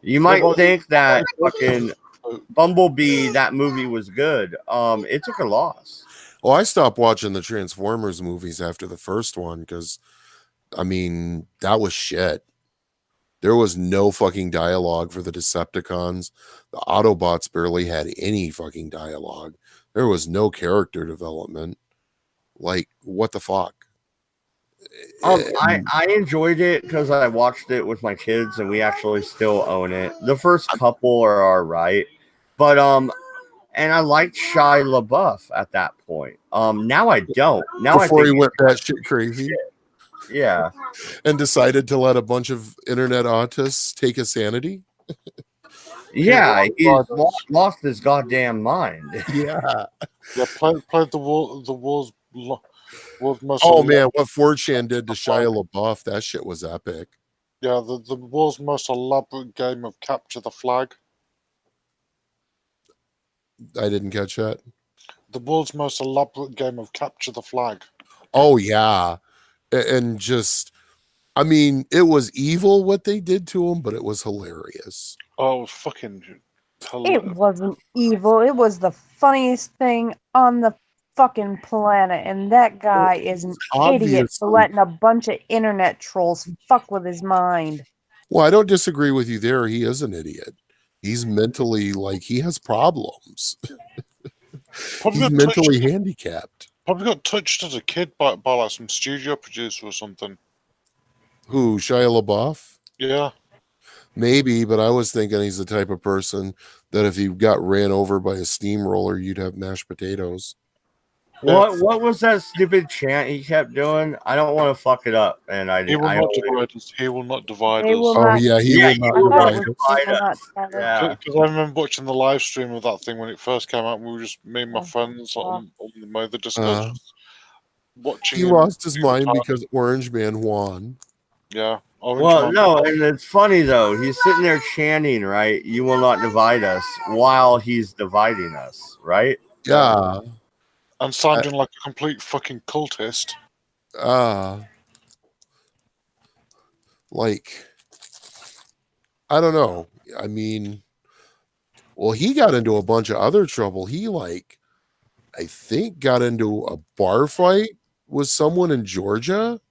S1: You might think that fucking Bumblebee, that movie was good. It took a loss.
S4: Well, I stopped watching the Transformers movies after the first one because, that was shit. There was no fucking dialogue for the Decepticons. The Autobots barely had any fucking dialogue. There was no character development. Like, what the fuck?
S1: I enjoyed it because I watched it with my kids and we actually still own it. The first couple are all right, but and I liked Shia LaBeouf at that point. Now I don't. Now
S4: Before
S1: I think
S4: he went batshit crazy,
S1: yeah,
S4: and decided to let a bunch of internet autists take his sanity.
S1: yeah, he's lost his goddamn mind.
S4: Yeah.
S2: Yeah, played the world's most.
S4: Oh man, what 4chan did to Shia LaBeouf, that shit was epic.
S2: Yeah, the world's most elaborate game of capture the flag.
S4: I didn't catch that.
S2: The world's most elaborate game of capture the flag.
S4: Oh yeah. And just, it was evil what they did to him, but it was hilarious.
S2: Oh, it was fucking
S3: It wasn't evil. It was the funniest thing on the fucking planet. And that guy is an idiot for letting a bunch of internet trolls fuck with his mind.
S4: Well, I don't disagree with you there. He is an idiot. He's mentally, he has problems. He's mentally handicapped.
S2: Probably got touched as a kid by like some studio producer or something.
S4: Who, Shia LaBeouf?
S2: Yeah.
S4: Maybe, but I was thinking he's the type of person that if he got ran over by a steamroller, you'd have mashed potatoes.
S1: What was that stupid chant he kept doing? I don't want to fuck it up, and
S2: He will not divide us. He will not divide us.
S4: Oh yeah, he will not divide us.
S1: Yeah,
S2: because I remember watching the live stream of that thing when it first came out. And we were just me and my friends on the Discord watching.
S4: He lost his mind because Orange Man won.
S2: Yeah.
S1: No, and it's funny though. He's sitting there chanting, right? You will not divide us, while he's dividing us, right?
S4: Yeah.
S2: And sounding like a complete fucking cultist.
S4: I don't know. Well, he got into a bunch of other trouble. He I think got into a bar fight with someone in Georgia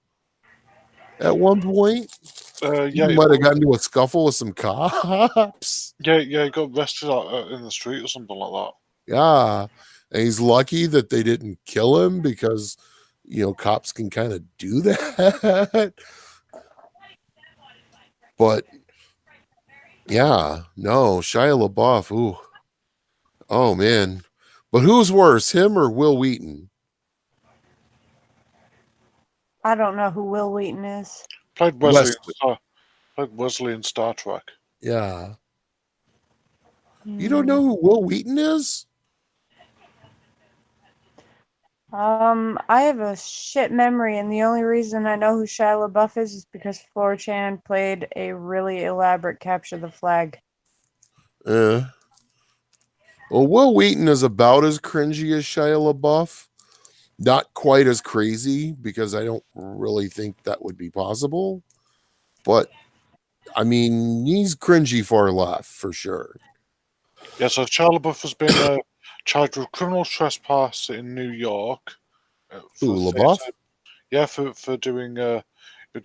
S4: at one point.
S2: Yeah,
S4: he might have gotten into a scuffle with some cops.
S2: Yeah, he got arrested in the street or something like that.
S4: Yeah. And he's lucky that they didn't kill him because, cops can kind of do that. But, yeah, no, Shia LaBeouf, ooh. Oh, man. But who's worse, him or Will Wheaton?
S3: I don't know who Will Wheaton is.
S2: Played Wesley in Star Trek.
S4: Yeah. You don't know who Will Wheaton is?
S3: I have a shit memory, and the only reason I know who Shia LaBeouf is because 4chan played a really elaborate capture the flag.
S4: Well, Will Wheaton is about as cringy as Shia LaBeouf, Not quite as crazy because I don't really think that would be possible. But I mean, he's cringy far left for sure.
S2: Yeah, so Shia LaBeouf has been charged with criminal trespass in New York.
S4: Who,
S2: For
S4: LaBeouf?
S2: yeah, for doing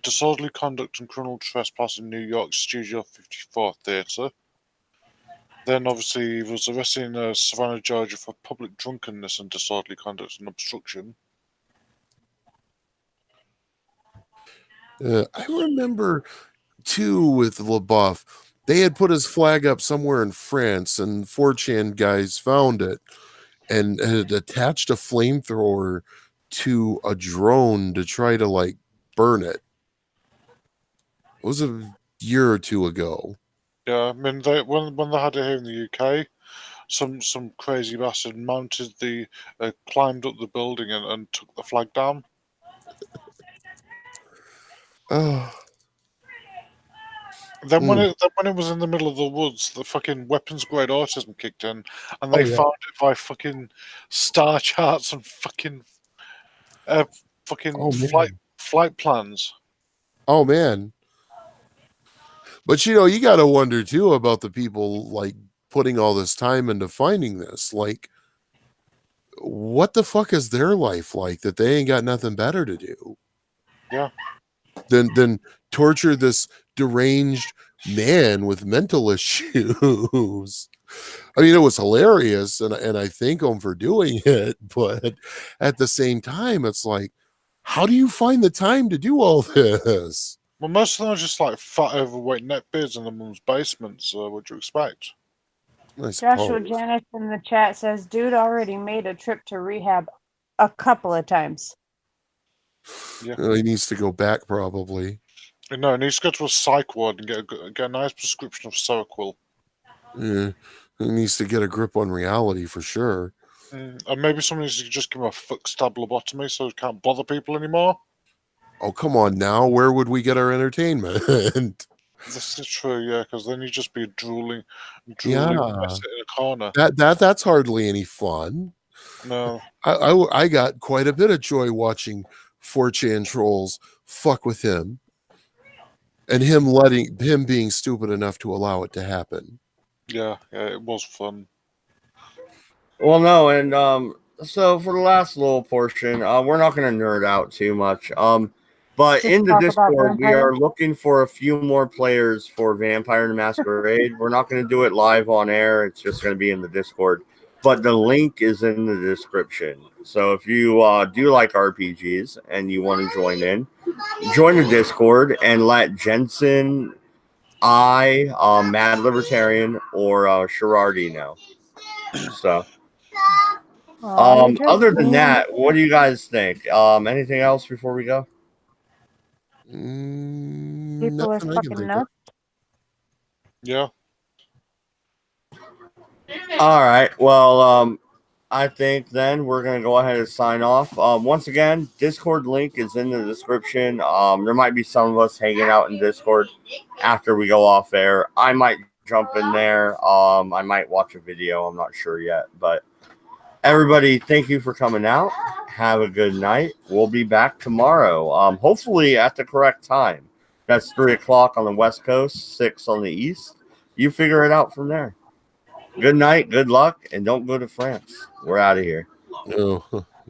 S2: disorderly conduct and criminal trespass in New York Studio 54 Theatre. Then obviously he was arrested in Savannah, Georgia for public drunkenness and disorderly conduct and obstruction.
S4: I remember too with LaBeouf, they had put his flag up somewhere in France, and 4chan guys found it and had attached a flamethrower to a drone to try to like burn it. It was a year or two ago.
S2: Yeah, I mean when they had it here in the UK, some crazy bastard mounted climbed up the building and took the flag down.
S4: Oh,
S2: Then when it was in the middle of the woods, the fucking weapons grade autism kicked in, and they
S4: yeah.
S2: found it by fucking star charts and fucking
S4: Oh,
S2: flight plans.
S4: Oh man. But you got to wonder too about the people like putting all this time into finding this. Like, what the fuck is their life like that they ain't got nothing better to do?
S2: Yeah.
S4: Than torture this deranged man with mental issues. I mean, it was hilarious, and I thank him for doing it. But at the same time, it's like, how do you find the time to do all this?
S2: Well, most of them are just like fat, overweight neckbeards in their mum's basements. What'd you expect?
S4: I
S3: Joshua
S4: suppose.
S3: Janice in the chat says, dude already made a trip to rehab a couple of times.
S2: Yeah.
S4: He needs to go back probably.
S2: No, he needs to go to a psych ward and get a nice prescription of Seroquel.
S4: Yeah, he needs to get a grip on reality for sure.
S2: And maybe someone needs to just give him a foot stab lobotomy so he can't bother people anymore.
S4: Oh, come on now. Where would we get our entertainment?
S2: This is true, yeah, because then you'd just be drooling
S4: Yeah.
S2: mess in a corner.
S4: That's hardly any fun.
S2: No.
S4: I got quite a bit of joy watching 4chan trolls fuck with him and him being stupid enough to allow it to happen.
S2: Yeah, it was fun.
S1: Well, no, and so for the last little portion, we're not going to nerd out too much. But
S3: Just
S1: in the
S3: talk about
S1: Discord, we
S3: vampires?
S1: are looking for a few more players for Vampire the Masquerade. We're not going to do it live on air. It's just going to be in the Discord. But the link is in the description. So if you do like RPGs and you want to join the Discord and let Jensen, Mad Libertarian, or Sherardy know. So, other than that, what do you guys think? Anything else before we go?
S3: People are
S4: Nothing I can
S3: fucking
S4: think
S3: nuts.
S2: Yeah.
S1: All right. Well, I think then we're going to go ahead and sign off. Once again, Discord link is in the description. There might be some of us hanging out in Discord after we go off air. I might jump in there. I might watch a video. I'm not sure yet. But everybody, thank you for coming out. Have a good night. We'll be back tomorrow, hopefully at the correct time. That's 3 o'clock on the West Coast, 6 on the East. You figure it out from there. Good night, good luck, and don't go to France. We're out of here.
S4: Oh.